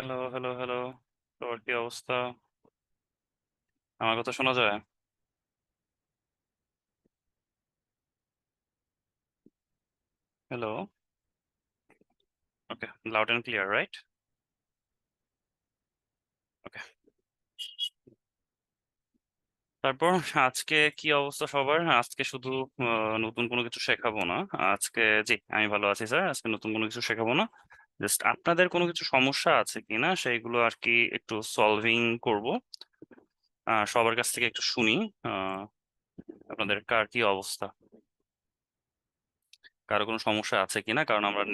Hello, hello, hello. তোমার কি অবস্থা? আমার কথা শোনা যায়? Hello? Okay, loud and clear, right? Okay. তারপর আজকে কি অবস্থা সবার? আজকে শুধু নতুন কোনো কিছু শেখাবো না। আজকে জি, আমি ভালো আছি স্যার। আজকে নতুন কোনো কিছু শেখাবো না। জাস্ট আপনাদের কোনো কিছু সমস্যা আছে কিনা সেইগুলো আরকি একটু সলভিং করব। সবার কাছ থেকে একটু শুনি। আ আপনাদের কার কি অবস্থা? কারো কোনো সমস্যা আছে কিনা? কারণ আমরা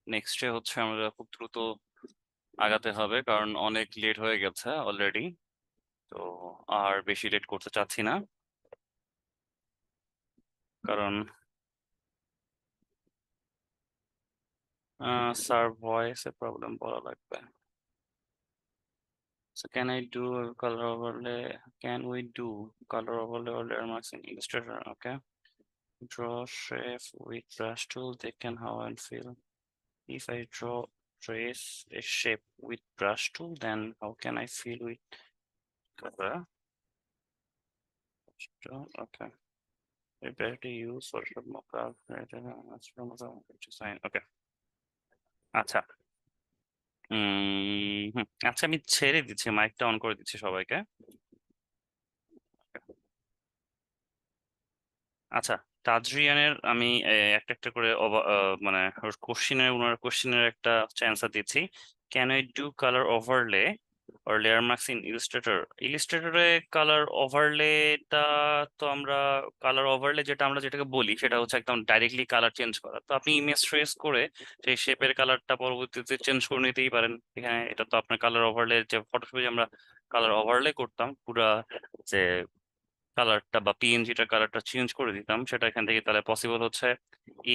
নেক্সটে হচ্ছে আমরা খুব দ্রুত আগাতে হবে কারণ অনেক লেট হয়ে গেছে অলরেডি। তো আর বেশি লেট করতে চাচ্ছি না কারণ স্যার ভয়েসে প্রবলেম বলা লাগবে। So can I do a color overlay? Can we do color overlay or layer marks in Illustrator? Okay. Draw shape with brush tool, they can how and feel. If I trace a shape with brush tool, then how can I feel with color? Okay. We better to use Photoshop mockup. Design. Okay. আচ্ছা। আচ্ছা আমি ছেড়ে দিচ্ছি, মাইকটা on করে দিচ্ছি সবাইকে। আচ্ছা, তাজরিয়ানের আমি একটা একটা করে মানে কোশ্চিনের ওনার কোশ্চিনের একটা অ্যান্সার দিচ্ছি। Can I do colour overlay or layer marks in Illustrator? ইলিস্ট্রেটরে কালার ওভারলেটা তো আমরা কালার ওভারলে যেটা আমরা যেটাকে বলি সেটা হচ্ছে একদম ডাইরেক্টলি কালার চেঞ্জ করা। তো আপনি ইমেজ ট্রেস করে সেই শেপের কালারটা পরবর্তীতে চেঞ্জ করে নিতেই পারেন। এখানে এটা তো আপনার কালার ওভারলে যে ফটোশপে যে আমরা কালার ওভারলে করতাম পুরা যে কালারটা বা পিএনজিটার কালারটা চেঞ্জ করে দিতাম সেটা এখান থেকে তাহলে পসিবল হচ্ছে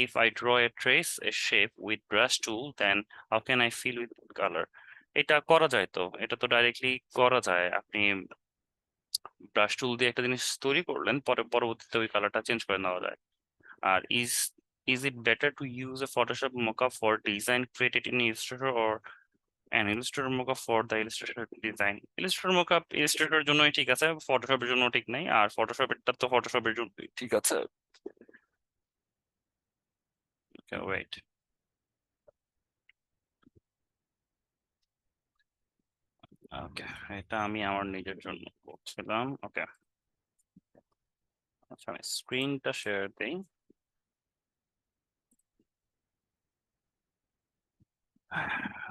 if I draw a trace a shape with brush tool then how can I fill with colour? এটা করা যায়, তো এটা তো ডাইরেক্টলি করা যায়। আপনি ব্রাশ টুল দিয়ে একটা জিনিস তৈরি করলেন, পরে পরবর্তীতে ওই কালারটা চেঞ্জ করে নেওয়া যায়। আর is it better to use a Photoshop mockup for design created in Illustrator or an Illustrator mockup for the Illustrator design? Illustrator mockup Illustrator এর জন্যই ঠিক আছে, Photoshop এর জন্য ঠিক নাই। আর Photoshop এরটা তো Photoshop এর জন্যই ঠিক আছে। Okay, wait. ওকে, এটা আমি আমার নিজের জন্য করছিলাম। ওকে, আচ্ছা আমি স্ক্রিনটা শেয়ার দিই।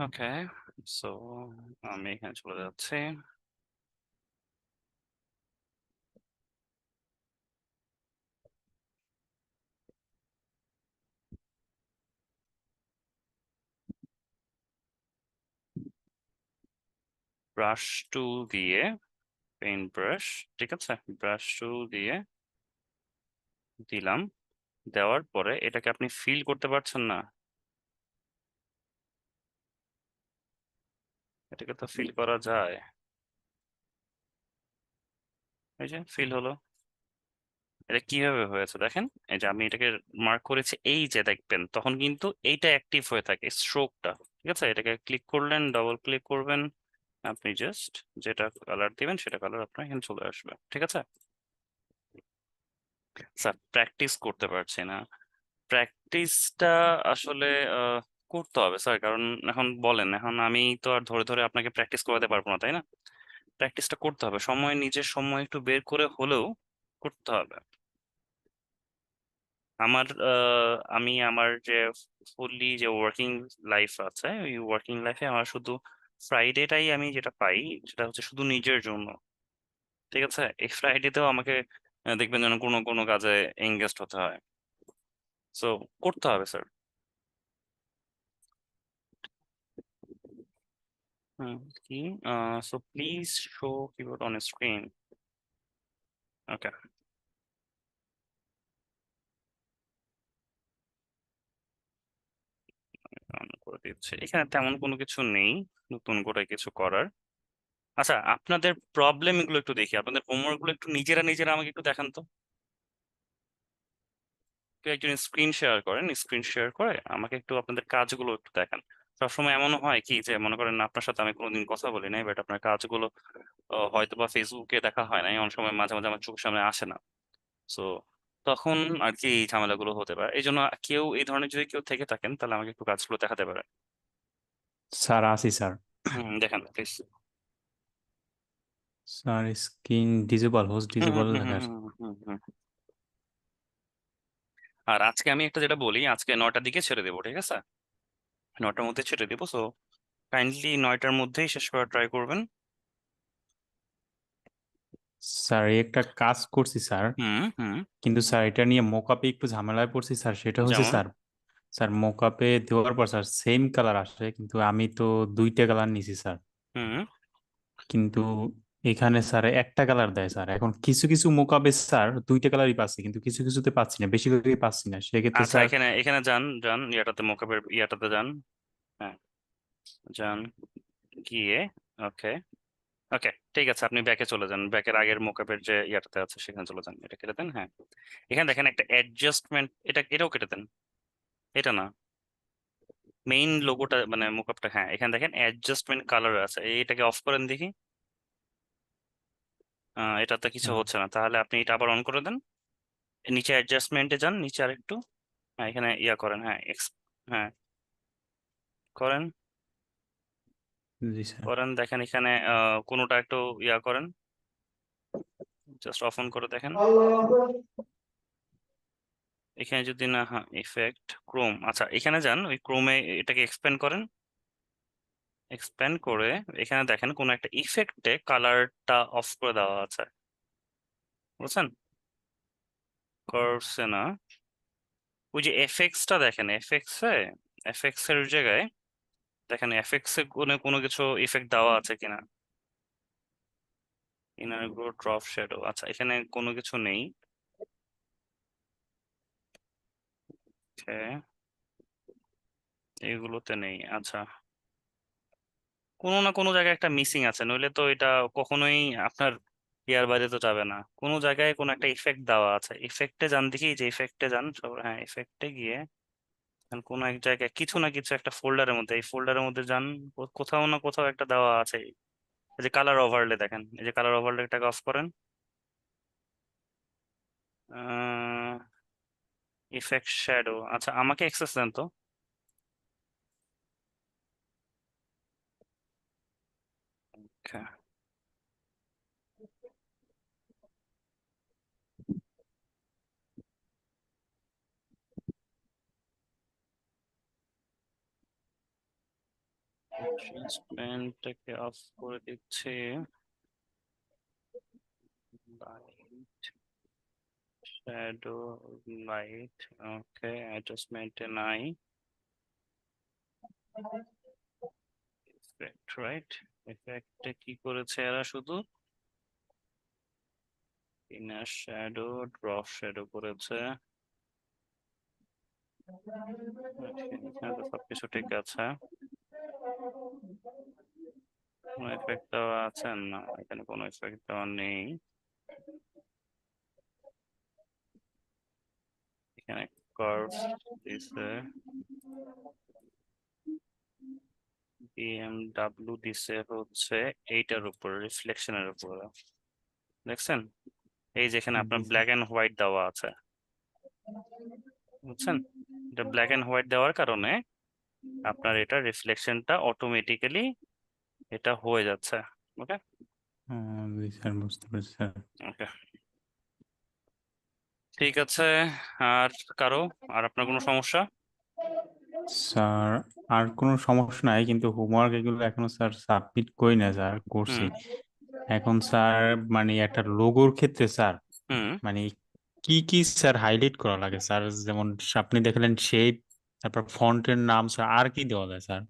ওকে, সো আমি এখানে চলে যাচ্ছি। ব্রাশ টুল দিয়ে পেইন্ট ব্রাশ, ঠিক আছে, ব্রাশ টুল দিয়ে দিলাম। দেওয়ার পরে এটাকে আপনি ফিল করতে পারছেন না? এটাকে তো ফিল করা যায়। এই যে ফিল হলো। এটা কিভাবে হয়েছে দেখেন। এই যে আমি এটাকে মার্ক করেছি, এই যে দেখবেন তখন কিন্তু এইটা অ্যাক্টিভ হয়ে থাকে স্ট্রোকটা। ঠিক আছে, এটাকে ক্লিক করলেন, ডবল ক্লিক করবেন, আপনি জাস্ট যেটা কালার দিবেন সেটা কালার আপনার এখানে চলে আসবে। ঠিক আছে স্যার, প্র্যাকটিস করতে পারছি না। প্র্যাকটিসটা আসলে আহ, করতে হবে স্যার, কারণ এখন বলেন, এখন আমি তো আর ধরে ধরে আপনাকে প্র্যাকটিস করাতে পারবো না, তাই না? প্র্যাকটিসটা করতে হবে, সময় নিজের সময় একটু বের করে হলেও করতে হবে। আমি আমার যে ফুললি যে ওয়ার্কিং লাইফ আছে, ওই ওয়ার্কিং লাইফে আমার শুধু ফ্রাইডেটাই আমি যেটা পাই সেটা হচ্ছে শুধু নিজের জন্য। ঠিক আছে, এই ফ্রাইডেতেও আমাকে দেখবেন যেন কোনো কোনো কাজে এঙ্গেজড হতে হয়। সো করতে হবে স্যার। হুম, কি so please show keyboard on screen. Okay, on করে দিচ্ছি। এখানে তেমন কোনো কিছু নেই নতুন করে কিছু করার। আচ্ছা, আপনাদের প্রবলেম এগুলো একটু দেখি, আপনাদের হোমওয়ার্ক গুলো একটু নিজেরা নিজেরা আমাকে একটু দেখান তো। কেউ একজন স্ক্রিন শেয়ার করেন, স্ক্রিন শেয়ার করে আমাকে একটু আপনাদের কাজগুলো একটু দেখান। সবসময় এমনও হয় কি যে মনে করেন আপনার সাথে আমি কোনোদিন কথা বলি নাই, বাট আপনার কাজগুলো হয়তো বা ফেসবুকে দেখা হয় নাই, অনেক সময় মাঝে মাঝে আমার চোখের সামনে আসে না। সো তখন আর কি এই ঝামেলাগুলো হতে পারে। এই জন্য কেউ এই ধরনের যদি কেউ থেকে থাকেন তাহলে আমাকে একটু কাজগুলো দেখাতে পারে। স্যার আছি স্যার। দেখান please. Sir screen disable, host hmm hmm disable hmm লেখা আছে। হুম হুম হুম হুম। আর আজকে আমি একটা যেটা বলি, আজকে 9টার দিকে ছেড়ে দেবো, ঠিক আছে? 9টার মধ্যে ছেড়ে দেবো। সো কাইন্ডলি 9টার মধ্যেই শেষ করার ট্রাই করবেন। স্যার এই একটা কাজ করছি স্যার, হুম হুম। কিন্তু স্যার এটা নিয়ে মোকআপে একটু ঝামেলায় পড়ছি স্যার। সেটা হচ্ছে যেমন? স্যার, স্যার মোকআপে দেওয়ার পর স্যার সেম কালার আসে, কিন্তু আমি তো দুইটা কালার নিছি স্যার। হুম। কিন্তু এখানে স্যার একটা কালার দেয় স্যার। এখন কিছু কিছু মোকআপে স্যার দুইটা কালারই পাচ্ছি, কিন্তু কিছু কিছুতে পাচ্ছি না, বেশিরভাগই পাচ্ছি না। সেক্ষেত্রে আচ্ছা, স্যার এখানে এখানে যান যান ইয়াটাতে, মোকাবের ইয়াটাতে যান। হ্যাঁ, যান, গিয়ে ওকে। ওকে, ঠিক আছে, আপনি ব্যাকে চলে যান, ব্যাকের আগের মোকাবের যে ইয়াটাতে আছে সেখানে চলে যান, এটা কেটে দেন। হ্যাঁ, এখানে দেখেন একটা অ্যাডজাস্টমেন্ট, এটাও কেটে দেন। এটা না, মেইন লোগোটা মানে মোকআপটা। হ্যাঁ, এখানে দেখেন অ্যাডজাস্টমেন্ট কালার আছে, এটাকে অফ করেন দেখি। এটাতে কিছু হচ্ছে না, তাহলে আপনি এটা আবার অন করে দেন। নিচে অ্যাডজাস্টমেন্টে যান, নিচে আরেকটু। হ্যাঁ, এখানে ইয়া করেন, হ্যাঁ হ্যাঁ, করেন। জি স্যার। করেন, দেখেন এখানে কোনোটা একটু ইয়া করেন, জাস্ট অফ অন করে দেখেন। এখানে যদি না, হ্যাঁ, ইফেক্ট ক্রোম, আচ্ছা এখানে যান, ওই ক্রোমে এটাকে এক্সপ্যান্ড করেন। এক্সপ্যান্ড করে এখানে দেখেন কোন একটা ইফেক্টে কালারটা অফ করে দেওয়া আছে, বুঝছেন? করছে না। ওই যে এফএক্সটা দেখেন, এফএক্স এর জায়গায় দেখেন এফএক্স এ কোনো কোনো কিছু ইফেক্ট দেওয়া আছে কিনা। ইনার গ্রো, ড্রপ শ্যাডো, আচ্ছা এখানে কোনো কিছু নেই। Okay, এগুলোতে নেই, আচ্ছা। কোনো না কোনো জায়গায় একটা মিসিং আছে, নইলে তো এটা কখনোই আপনার ইয়ার বাইরে তো যাবে না। কোনো জায়গায় কোনো একটা ইফেক্ট দেওয়া আছে, ইফেক্টে যান দেখি, যে ইফেক্টে যান সব, হ্যাঁ ইফেক্টে গিয়ে এখন কোনো এক জায়গায় কিছু না কিছু একটা ফোল্ডারের মধ্যে, এই ফোল্ডারের মধ্যে যান, কোথাও না কোথাও একটা দেওয়া আছে। এই যে কালার ওভারলে দেখেন, এই যে কালার ওভারলেটাকে অফ করেন। ইফেক্ট শ্যাডো, আচ্ছা আমাকে অ্যাক্সেস দেন তো। Okay. অ্যাডজাস্টমেন্টটাকে অফ করে দিচ্ছি। লাইট, শ্যাডো, লাইট, ওকে, অ্যাডজাস্টমেন্টে নাই। Effect, right? ইফেক্টে কি করেছে এরা? শুধু ইনার শ্যাডো, ড্রপ শ্যাডো করেছে। Okay, এখানে তো সবকিছু ঠিক আছে। কোনো ইফেক্ট দেওয়া আছে না, এখানে কোনো ইফেক্ট দেওয়া নেই। এখানে কার্ভ দিছে, বিএমডাব্লিউ দিছে হচ্ছে এইটার উপর, রিফ্লেকশনের উপর, দেখছেন? এই যেখানে আপনার জি স্যার। ব্ল্যাক এন্ড হোয়াইট দেওয়া আছে, বুঝছেন? এটা ব্ল্যাক এন্ড হোয়াইট দেওয়ার কারণে আপনার এটা রিফ্লেকশনটা অটোমেটিক্যালি এটা হয়ে যাচ্ছে। ওকে। জি স্যার, বুঝতে পারছি স্যার। ওকে, ঠিক আছে। আর কারো, আর আপনার কোনো সমস্যা? স্যার আর কোনো সমস্যা নাই, কিন্তু হোমওয়ার্ক এগুলো এখনো স্যার সাবমিট করি না স্যার, করছি। হুম এখন স্যার মানে একটা লোগোর ক্ষেত্রে স্যার হুম। মানে কি কি স্যার হাইলাইট করা লাগে স্যার? যেমন আপনি দেখলেন শেপ, তারপর ফন্টের নাম স্যার, আর কি দেওয়া যায় স্যার?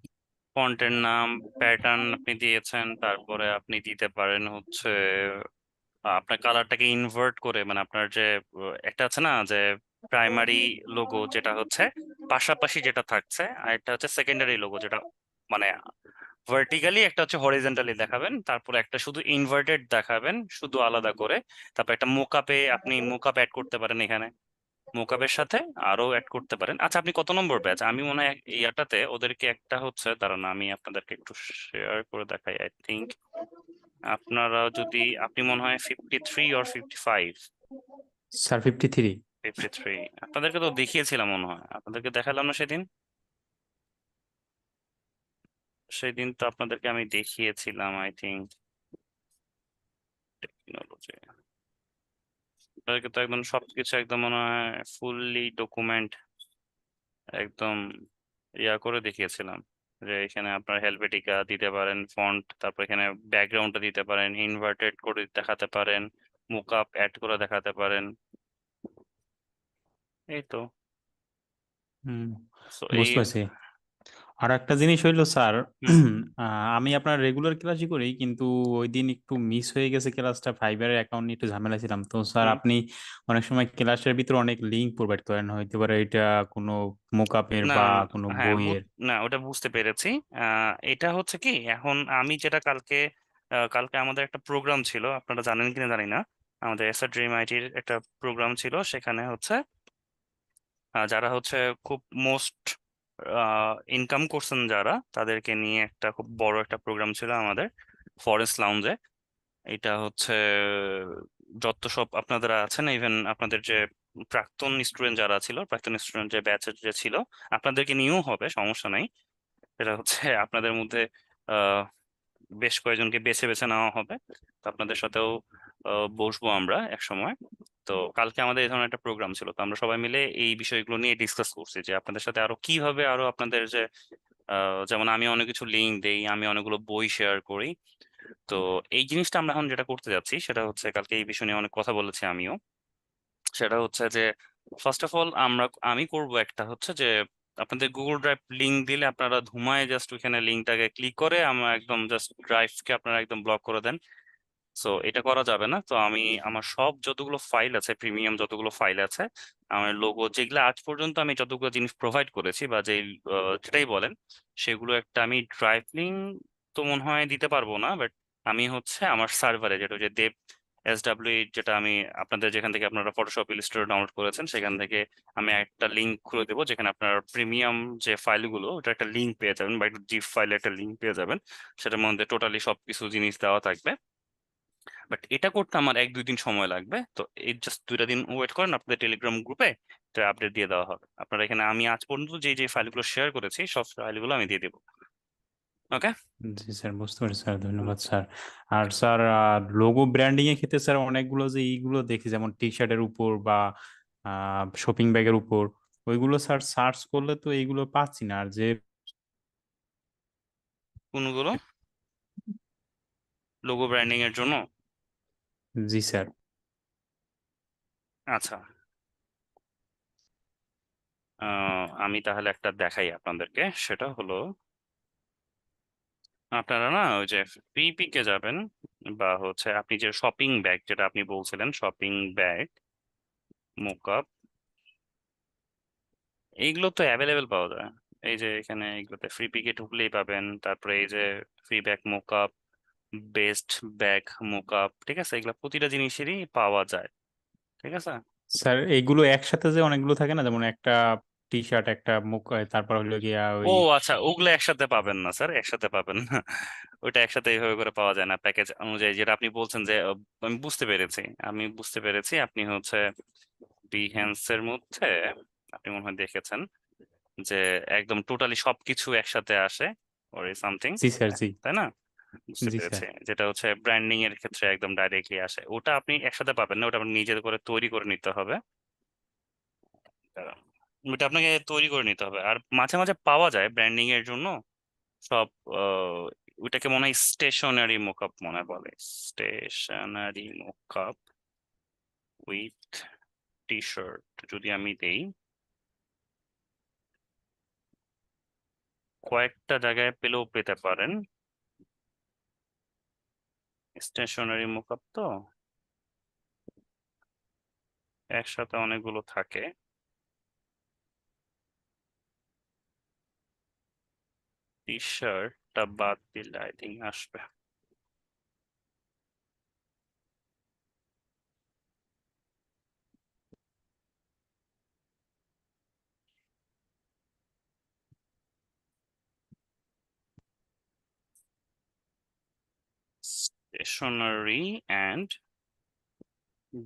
ফন্টের নাম, প্যাটার্ন আপনি দিয়েছেন, তারপরে আপনি দিতে পারেন হচ্ছে আপনার কালারটাকে ইনভার্ট করে, মানে আপনার যে একটা আছে না যে প্রাইমারি লোগো যেটা হচ্ছে পাশাপাশি যেটা থাকছে, আর একটা হচ্ছে সেকেন্ডারি লোগো যেটা মানে ভার্টিক্যালি, একটা হচ্ছে হরিজন্টালি দেখাবেন, তারপরে একটা শুধু ইনভার্টেড দেখাবেন শুধু আলাদা করে। তারপর একটা মোকআপে আপনি মোকআপ অ্যাড করতে পারেন এখানে, মোকাবের সাথে আরো অ্যাড করতে পারেন। আচ্ছা, আপনি কত নম্বর ব্যাচ? আমি মনে হয় ইয়াটাতে ওদেরকে একটা হচ্ছে, দাঁড়ান আমি আপনাদেরকে একটু শেয়ার করে দেখাই। আই থিঙ্ক আপনারা যদি, আপনি মনে হয় 53 অর 55। স্যার 53। 53 আপনাদেরকে তো দেখিয়েছিলাম মনে হয়, আপনাদেরকে দেখালাম না সেদিন? সেদিন তো আপনাদেরকে আমি দেখিয়েছিলাম আই থিঙ্ক। টেকনোলজি, আপনাদেরকে তো একদম সবকিছু একদম মনে হয় ফুললি ডকুমেন্ট একদম ইয়া করে দেখিয়েছিলাম, যে এখানে আপনার হেলভেটিকা দিতে পারেন ফন্ট, তারপর এখানে ব্যাকগ্রাউন্ডটা দিতে পারেন, ইনভার্টেড করে দেখাতে পারেন, মুকআপ অ্যাড করে দেখাতে পারেন। এই তো। হুম, সো এই। বুঝতে পারছি। আর একটা জিনিস হইলো স্যার, হুম আমি আপনার রেগুলার ক্লাসই করি, কিন্তু ওই দিন একটু মিস হয়ে গেছে ক্লাসটা, ফাইবারের অ্যাকাউন্ট নিয়ে একটু ঝামেলা ছিলাম তো স্যার। হুম। আপনি অনেক সময় ক্লাসের ভিতরে অনেক লিঙ্ক প্রোভাইড করেন, হইতে পারে এটা কোনো মোকআপের না বা না, কোনো হ্যাঁ বইয়ের। না, ওটা বুঝতে পেরেছি। এটা হচ্ছে কি, এখন আমি যেটা কালকে কালকে আমাদের একটা প্রোগ্রাম ছিল, আপনারা জানেন কিনা জানি না। আমাদের এসআর ড্রিম আইটির একটা প্রোগ্রাম ছিল, সেখানে হচ্ছে যারা হচ্ছে খুব মোস্ট ইনকাম করছেন যারা, তাদেরকে নিয়ে একটা খুব বড় একটা প্রোগ্রাম ছিল আমাদের ফরেস্ট লাউঞ্জে। এটা হচ্ছে যত সব আপনারা আছেন, ইভেন আপনাদের যে প্রাক্তন স্টুডেন্ট যারা ছিল, প্রাক্তন স্টুডেন্ট যে ব্যাচের যে ছিল, আপনাদেরকে নিয়েও হবে, সমস্যা নাই। এটা হচ্ছে আপনাদের মধ্যে আহ বেশ কয়েকজনকে বেছে বেছে নেওয়া হবে, তো আপনাদের সাথেও বসবো আমরা এক সময়। তো কালকে আমাদের এই ধরনের একটা প্রোগ্রাম ছিল, তো আমরা সবাই মিলে এই বিষয়গুলো নিয়ে ডিসকাস করছি যে আপনাদের সাথে আরো কিভাবে আরো আপনাদের যে যেমন আমি অনেক কিছু লিঙ্ক দেই, আমি অনেকগুলো বই শেয়ার করি। তো এই জিনিসটা আমরা এখন যেটা করতে যাচ্ছি সেটা হচ্ছে, কালকে এই বিষয় নিয়ে অনেক কথা বলেছি আমিও, সেটা হচ্ছে যে ফার্স্ট অফ অল আমি করব একটা হচ্ছে যে, আপনাদের গুগল ড্রাইভ লিংক দিলে আপনারা ধুমায় জাস্ট ওইখানে লিঙ্কটাকে ক্লিক করে আমার একদম জাস্ট ড্রাইভকে আপনারা একদম ব্লক করে দেন। সো এটা করা যাবে না। তো আমি আমার সব যতগুলো ফাইল আছে, প্রিমিয়াম যতগুলো ফাইল আছে, আমার লোগো যেগুলো আজ পর্যন্ত আমি যতগুলো জিনিস প্রোভাইড করেছি বা যেই যেটাই বলেন, সেগুলো একটা আমি ড্রাইভ লিঙ্ক তো মনে হয় দিতে পারবো না, বাট আমি হচ্ছে আমার সার্ভারে যেটা হচ্ছে দেব SW, যেটা আমি আপনাদের যেখান থেকে আপনারা ফটোশপ ইলাস্ট্রেটর ডাউনলোড করেছেন সেখান থেকে আমি একটা লিঙ্ক খুলে দেবো, যেখানে আপনার প্রিমিয়াম যে ফাইলগুলো ওটা একটা লিঙ্ক পেয়ে যাবেন, বা একটা জিপ ফাইলে একটা লিঙ্ক পেয়ে যাবেন, সেটার মধ্যে টোটালি সবকিছু জিনিস দেওয়া থাকবে। বাট এটা করতে আমার 1-2 দিন সময় লাগবে, তো এই জাস্ট 2টা দিন ওয়েট করেন, আপনাদের টেলিগ্রাম গ্রুপে এটা আপডেট দিয়ে দেওয়া হবে। আপনারা এখানে আমি আজ পর্যন্ত যে যে ফাইলগুলো শেয়ার করেছি সব ফাইলগুলো আমি দিয়ে দেবো। ওকে। জি স্যার, বুঝতে পারছি স্যার, ধন্যবাদ স্যার। আর স্যার, লোগো ব্র্যান্ডিং এর ক্ষেত্রে স্যার অনেকগুলো যে এইগুলো দেখি, যেমন টি শার্টের উপর বা শপিং ব্যাগের উপর, ওইগুলো স্যার সার্চ করলে তো এইগুলো পাচ্ছি না। আর যে কোনগুলো লোগো ব্র্যান্ডিং এর জন্য? জি স্যার। আচ্ছা, আমি তাহলে একটা দেখাই আপনাদেরকে, সেটা হলো আপনারা না ওই যে ফ্রি পিকে যাবেন, বা হচ্ছে আপনি যে শপিং ব্যাগ যেটা আপনি বলছিলেন, শপিং ব্যাগ মোকআপ, এইগুলো তো অ্যাভেলেবেল পাওয়া যায়। এই যে এখানে এগুলোতে ফ্রি পিকে ঢুকলেই পাবেন, তারপরে এই যে free bag mockup, best bag mockup, ঠিক আছে, এগুলো প্রতিটা জিনিসেরই পাওয়া যায়, ঠিক আছে। স্যার এইগুলো একসাথে যে অনেকগুলো থাকে না, যেমন একটা টি শার্ট, একটা মুখ, তারপর হলো গিয়া ও ওই। আচ্ছা, ওগুলো একসাথে পাবেন না স্যার, একসাথে পাবেন না। ওইটা একসাথে এইভাবে করে পাওয়া যায় না, প্যাকেজ অনুযায়ী। যেটা আপনি বলছেন যে আমি বুঝতে পেরেছি, আমি বুঝতে পেরেছি, আপনি হচ্ছে বিহেন্সের মধ্যে আপনি মনে হয় দেখেছেন যে একদম টোটালি সবকিছু একসাথে আসে, ওর সামথিং, জি স্যার, জি। তাই না? বুঝতে জি স্যার। পেরেছি, যেটা হচ্ছে ব্র্যান্ডিং এর ক্ষেত্রে একদম ডাইরেক্টলি আসে, ওটা আপনি একসাথে পাবেন না, ওটা আপনি নিজে করে তৈরি করে নিতে হবে। ওটা আপনাকে তৈরি করে নিতে হবে, আর মাঝে মাঝে পাওয়া যায় ব্র্যান্ডিং এর জন্য সব ওইটাকে মনে হয় স্টেশনারি মোকআপ মনে হয় বলে, stationery mockup with T shirt যদি আমি দেই, কয়েকটা জায়গায় পেলেও পেতে পারেন। স্টেশনারি মোকআপ তো একসাথে অনেকগুলো থাকে। টি শার্টটা বাদ দিলে আই থিঙ্ক আসবে। stationery and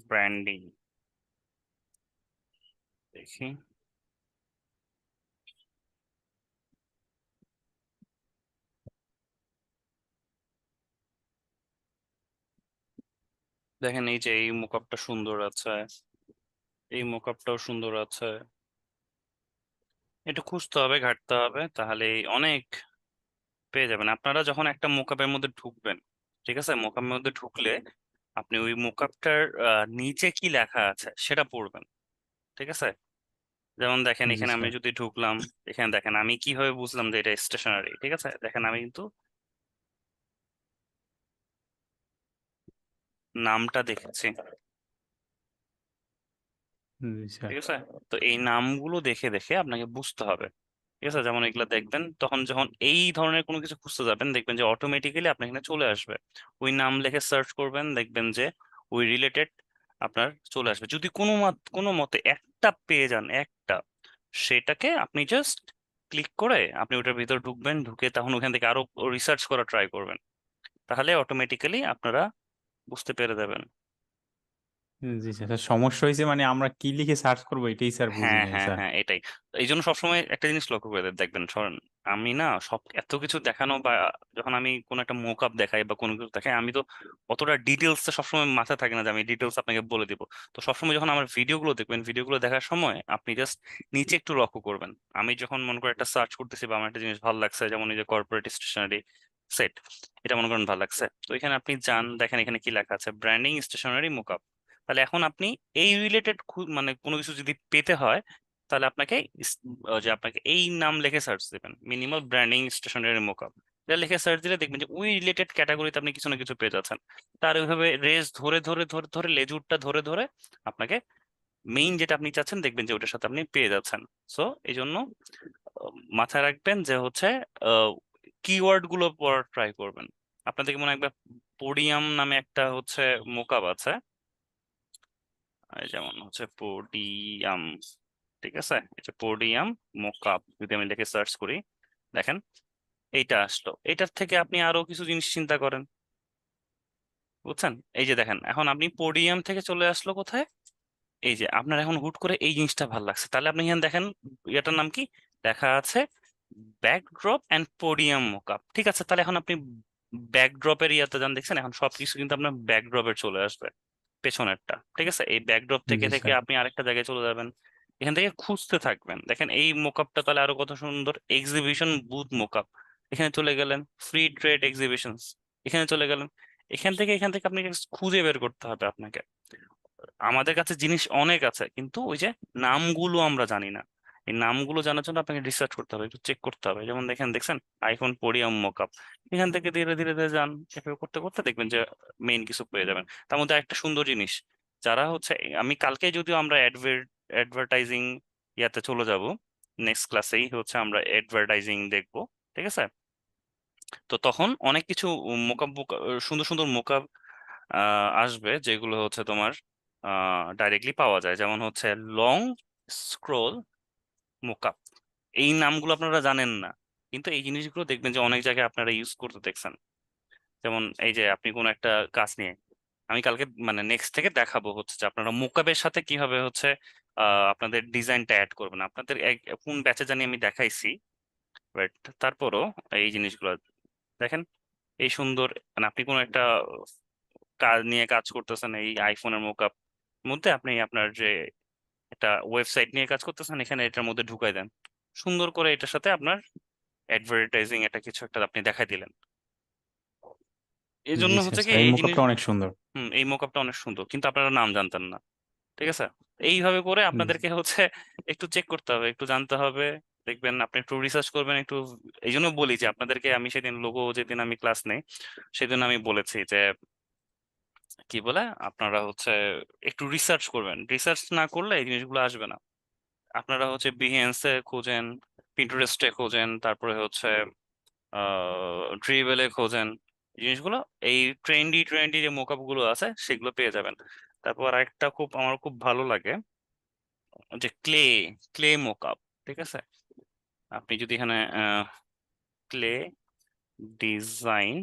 branding দেখি দেখেন এই যে এই মোকআপটা সুন্দর আছে, এই মোকআপটাও সুন্দর আছে, একটু খুঁজতে হবে ঘাঁটতে হবে, তাহলে অনেক পেয়ে যাবেন। আপনারা যখন একটা মোকআপের মধ্যে ঢুকবেন, ঠিক আছে, মোকআপের মধ্যে ঢুকলে আপনি ওই মোকআপটার নিচে কি লেখা আছে সেটা পড়বেন, ঠিক আছে। যেমন দেখেন জি এখানে আমি স্যার। যদি ঢুকলাম, এখানে দেখেন আমি কিভাবে বুঝলাম যে এটা স্টেশনারি, ঠিক আছে, দেখেন আমি কিন্তু নামটা দেখেছি, জি স্যার। ঠিক আছে। তো এই নামগুলো দেখে দেখে আপনাকে বুঝতে হবে, ঠিক আছে। যেমন এগুলা দেখবেন, তখন যখন এই ধরনের কোনো কিছু খুঁজতে যাবেন দেখবেন যে অটোমেটিক্যালি আপনার এখানে চলে আসবে, ওই নাম লিখে সার্চ করবেন, দেখবেন যে ওই রিলেটেড আপনার চলে আসবে। যদি কোনো মতে একটা পেয়ে যান, একটা, সেটাকে আপনি জাস্ট ক্লিক করে আপনি ওটার ভিতর ঢুকবেন, ঢুকে তখন ওখান থেকে আরো রিসার্চ করা ট্রাই করবেন, তাহলে অটোমেটিক্যালি আপনারা বুঝতে পেরে যাবেন। জি স্যার, স্যার, সমস্যা হয়েছে মানে আমরা কি লিখে সার্চ করবো এটাই স্যার বুঝি হ্যাঁ নাই হ্যাঁ স্যার। হ্যাঁ, এটাই। এই জন্য সবসময় একটা জিনিস লক্ষ্য করে দেখবেন, শোনেন, আমি না সব এত কিছু দেখানো বা যখন আমি কোনো একটা মোকআপ দেখাই বা কোনো কিছু দেখাই, আমি তো অতটা ডিটেলস সবসময় মাথায় থাকে না যে আমি ডিটেলস আপনাকে বলে দিব। তো সবসময় যখন আমার ভিডিওগুলো দেখবেন, ভিডিওগুলো দেখার সময় আপনি জাস্ট নিচে একটু লক্ষ্য করবেন। আমি যখন মনে করেন একটা সার্চ করতেছি বা আমার একটা জিনিস ভালো লাগছে, যেমন এই যে কর্পোরেট স্টেশনারি সেট, এটা মনে করেন ভালো লাগছে, তো এখানে আপনি যান, দেখেন এখানে কি লেখা আছে, ব্র্যান্ডিং স্টেশনারি মোকআপ। তাহলে এখন আপনি এই রিলেটেড মানে কোনো কিছু যদি পেতে হয়, তাহলে আপনাকে যে আপনাকে এই নাম লিখে সার্চ দিবেন, মিনিমাল ব্র্যান্ডিং স্টেশনারি মোকআপ, এটা লিখে সার্চ দিলে দেখবেন যে ওই রিলেটেড ক্যাটাগরিতে আপনি কিছু না কিছু পেয়ে যাচ্ছেন। তার ওইভাবে রেস ধরে ধরে ধরে ধরে লেজুরটা ধরে ধরে আপনাকে মেইন যেটা আপনি চাচ্ছেন দেখবেন যে ওটার সাথে আপনি পেয়ে যাচ্ছেন। সো এই জন্য মাথায় রাখবেন যে হচ্ছে কিওয়ার্ড গুলো পড়ার ট্রাই করবেন। আপনাদেরকে মনে হয় একবার পোডিয়াম নামে একটা হচ্ছে মোকআপ আছে, এই যেমন হচ্ছে পোডিয়াম, ঠিক আছে, এটা পোডিয়াম মোকআপ যদি আমি লিখে সার্চ করি, দেখেন এইটা আসলো। এটার থেকে আপনি আরো কিছু জিনিস চিন্তা করেন, বুঝছেন। এই যে দেখেন এখন আপনি পোডিয়াম থেকে চলে আসলো কোথায়, এই যে আপনার এখন হুট করে এই জিনিসটা ভালো লাগছে, তাহলে আপনি এখানে দেখেন এটার নাম কি লেখা আছে, ব্যাকড্রপ অ্যান্ড পোডিয়াম মোকআপ, ঠিক আছে। তাহলে এখন আপনি ব্যাকড্রপের ইয়াতে যান, দেখছেন এখন সবকিছু কিন্তু আপনার ব্যাকড্রপের চলে আসবে, পেছনেরটা, ঠিক আছে। এই ব্যাকড্রপ থেকে জি থেকে স্যার। আপনি আরেকটা জায়গায় চলে যাবেন, এখান থেকে খুঁজতে থাকবেন, দেখেন এই মোকআপটা তাহলে আরো কত সুন্দর, এক্সিবিশন বুথ মোকআপ, এখানে চলে গেলেন, ফ্রি ট্রেড এক্সিবিশনস, এখানে চলে গেলেন। এখান থেকে আপনি just খুঁজে বের করতে হবে আপনাকে। আমাদের কাছে জিনিস অনেক আছে, কিন্তু ওই যে নামগুলো আমরা জানি না। এই নামগুলো জানার জন্য আপনাকে রিসার্চ করতে হবে, একটু চেক করতে হবে। যেমন দেখছেন আইফোন পোডিয়াম মকআপ, এখান থেকে ধীরে ধীরে ধীরে যান, এভাবে করতে করতে দেখবেন যে মেইন কিছু পেয়ে যাবেন। তার মধ্যে একটা সুন্দর জিনিস, যারা হচ্ছে, আমি কালকে যদিও আমরা অ্যাডভার্টাইজিং ইয়াতে চলে যাব, নেক্সট ক্লাসেই হচ্ছে আমরা অ্যাডভার্টাইজিং দেখবো, ঠিক আছে। তো তখন অনেক কিছু মোকআপ, সুন্দর সুন্দর মোকআপ আসবে, যেগুলো হচ্ছে তোমার ডাইরেক্টলি পাওয়া যায়। যেমন হচ্ছে লং স্ক্রোল মোকআপ, এই নামগুলো আপনারা জানেন না, কিন্তু এই জিনিসগুলো দেখবেন যে অনেক জায়গায় আপনারা ইউজ করতে দেখছেন। যেমন এই যে আপনি কোনো একটা কাজ নিয়ে, আমি কালকে মানে নেক্সট থেকে দেখাবো হচ্ছে যে আপনারা মোকআপের সাথে কিভাবে হচ্ছে আপনাদের ডিজাইনটা অ্যাড করবেন। আপনাদের কোন ব্যাচে জানি আমি দেখাইছি, বাট তারপরও এই জিনিসগুলো দেখেন, এই সুন্দর, মানে আপনি কোনো একটা কাজ নিয়ে কাজ করতেছেন, এই আইফোনের মোকআপ মধ্যে আপনি আপনার যে একটা ওয়েবসাইট নিয়ে কাজ করতেছেন, এখানে এটার মধ্যে ঢুকাই দেন, সুন্দর করে এটার সাথে আপনার অ্যাডভার্টাইজিং এটা কিছু একটা আপনি দেখাই দিলেন। এই জন্য জি স্যার, হচ্ছে কি স্যার এই এই জিনিস, মোকআপটা অনেক সুন্দর। এই মোকআপটা অনেক সুন্দর, কিন্তু আপনারা নাম জানতেন না, ঠিক আছে। এইভাবে করে আপনাদেরকে হচ্ছে একটু চেক করতে হবে, একটু জানতে হবে, দেখবেন আপনি একটু রিসার্চ করবেন একটু। এই জন্য বলি যে আপনাদেরকে আমি সেদিন লোগো, যেদিন আমি ক্লাস নেই সেদিন আমি বলেছি যে কি বলে, আপনারা হচ্ছে একটু রিসার্চ করবেন, রিসার্চ না করলে এই জিনিসগুলো আসবে না। আপনারা হচ্ছে বিহেন্সে খোঁজেন, পিন্টারেস্টে খোঁজেন, তারপরে হচ্ছে ড্রিবেলে খোঁজেন, এই জিনিসগুলো, এই ট্রেন্ডি ট্রেন্ডি যে মোকআপ গুলো আছে সেগুলো পেয়ে যাবেন। তারপর আরেকটা খুব আমার খুব ভালো লাগে, যে ক্লে মোকআপ, ঠিক আছে। আপনি যদি এখানে ক্লে ডিজাইন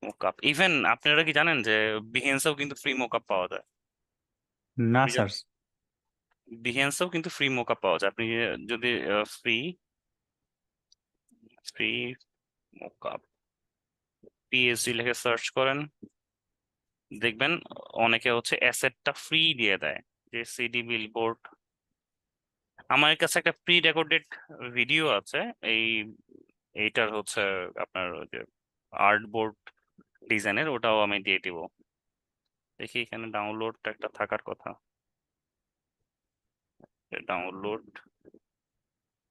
মোকআপ, ইভেন আপনারা কি জানেন যে বিহেন্সেও কিন্তু ফ্রি মোকআপ পাওয়া যায়? না আপনি স্যার। বিহেন্সেও কিন্তু ফ্রি মোকআপ পাওয়া যায়, আপনি যদি ফ্রি ফ্রি মোকআপ পিএইচডি লিখে সার্চ করেন, দেখবেন অনেকে হচ্ছে অ্যাসেটটা ফ্রি দিয়ে দেয়, যে সিডি বিলবোর্ড। আমার কাছে একটা প্রি রেকর্ডেড ভিডিও আছে এই এইটার হচ্ছে আপনার ওই যে আর্ট বোর্ড ডিজাইনের, ওটাও আমি দিয়ে দিব। দেখি এখানে ডাউনলোড একটা থাকার কথা, ডাউনলোড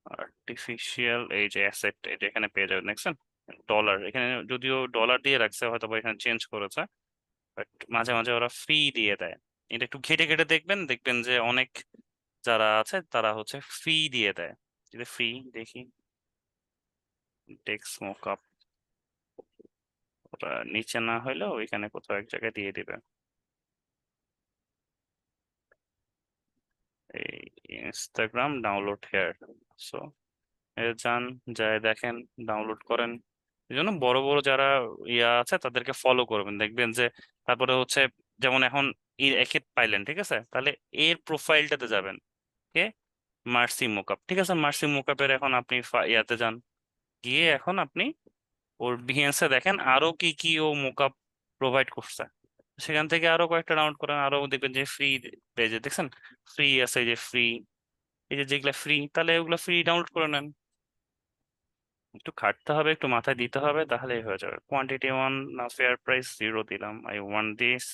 আর্টিফিশিয়াল এই যে অ্যাসেট, এটা এখানে পেয়ে যাবেন, দেখছেন ডলার, এখানে যদিও ডলার দিয়ে রাখছে, হয়তো বা এখানে চেঞ্জ করেছে, বাট মাঝে মাঝে ওরা ফ্রি দিয়ে দেয়। এটা একটু ঘেটে ঘেটে দেখবেন, দেখবেন যে অনেক যারা আছে তারা হচ্ছে ফ্রি দিয়ে দেয়। যদি ফ্রি দেখি, টেক্সট মোকআপ, ওটা নিচে না হইলেও ওইখানে কোথাও এক জায়গায় দিয়ে দিবে। এই ইনস্টাগ্রাম ডাউনলোড হেয়ার, সো যান, যায় দেখেন, ডাউনলোড করেন। এই জন্য বড় বড় যারা ইয়া আছে তাদেরকে ফলো করবেন, দেখবেন যে তারপরে হচ্ছে যেমন এখন একে পাইলেন, ঠিক আছে, তাহলে এর প্রোফাইলটাতে যাবেন, কে, মার্সি মোকআপ, ঠিক আছে, মার্সি মোকআপের এখন আপনি ইয়াতে যান, গিয়ে এখন আপনি ওর বিহেন্সে দেখেন আরো কি কি ও মোকআপ প্রোভাইড করছে, সেখান থেকে আরো কয়েকটা ডাউনলোড করেন, আরো দেখবেন যে ফ্রি পেজে দেখছেন ফ্রি আছে, এই যে ফ্রি, এই যে যেগুলা ফ্রি, তাহলে ওগুলো ফ্রি ডাউনলোড করে নেন। একটু খাটতে হবে, একটু মাথায় দিতে হবে, তাহলেই হয়ে যাবে। কোয়ান্টিটি ওয়ান, না ফেয়ার প্রাইস 0 দিলাম, আই ওয়ান্ট দিস।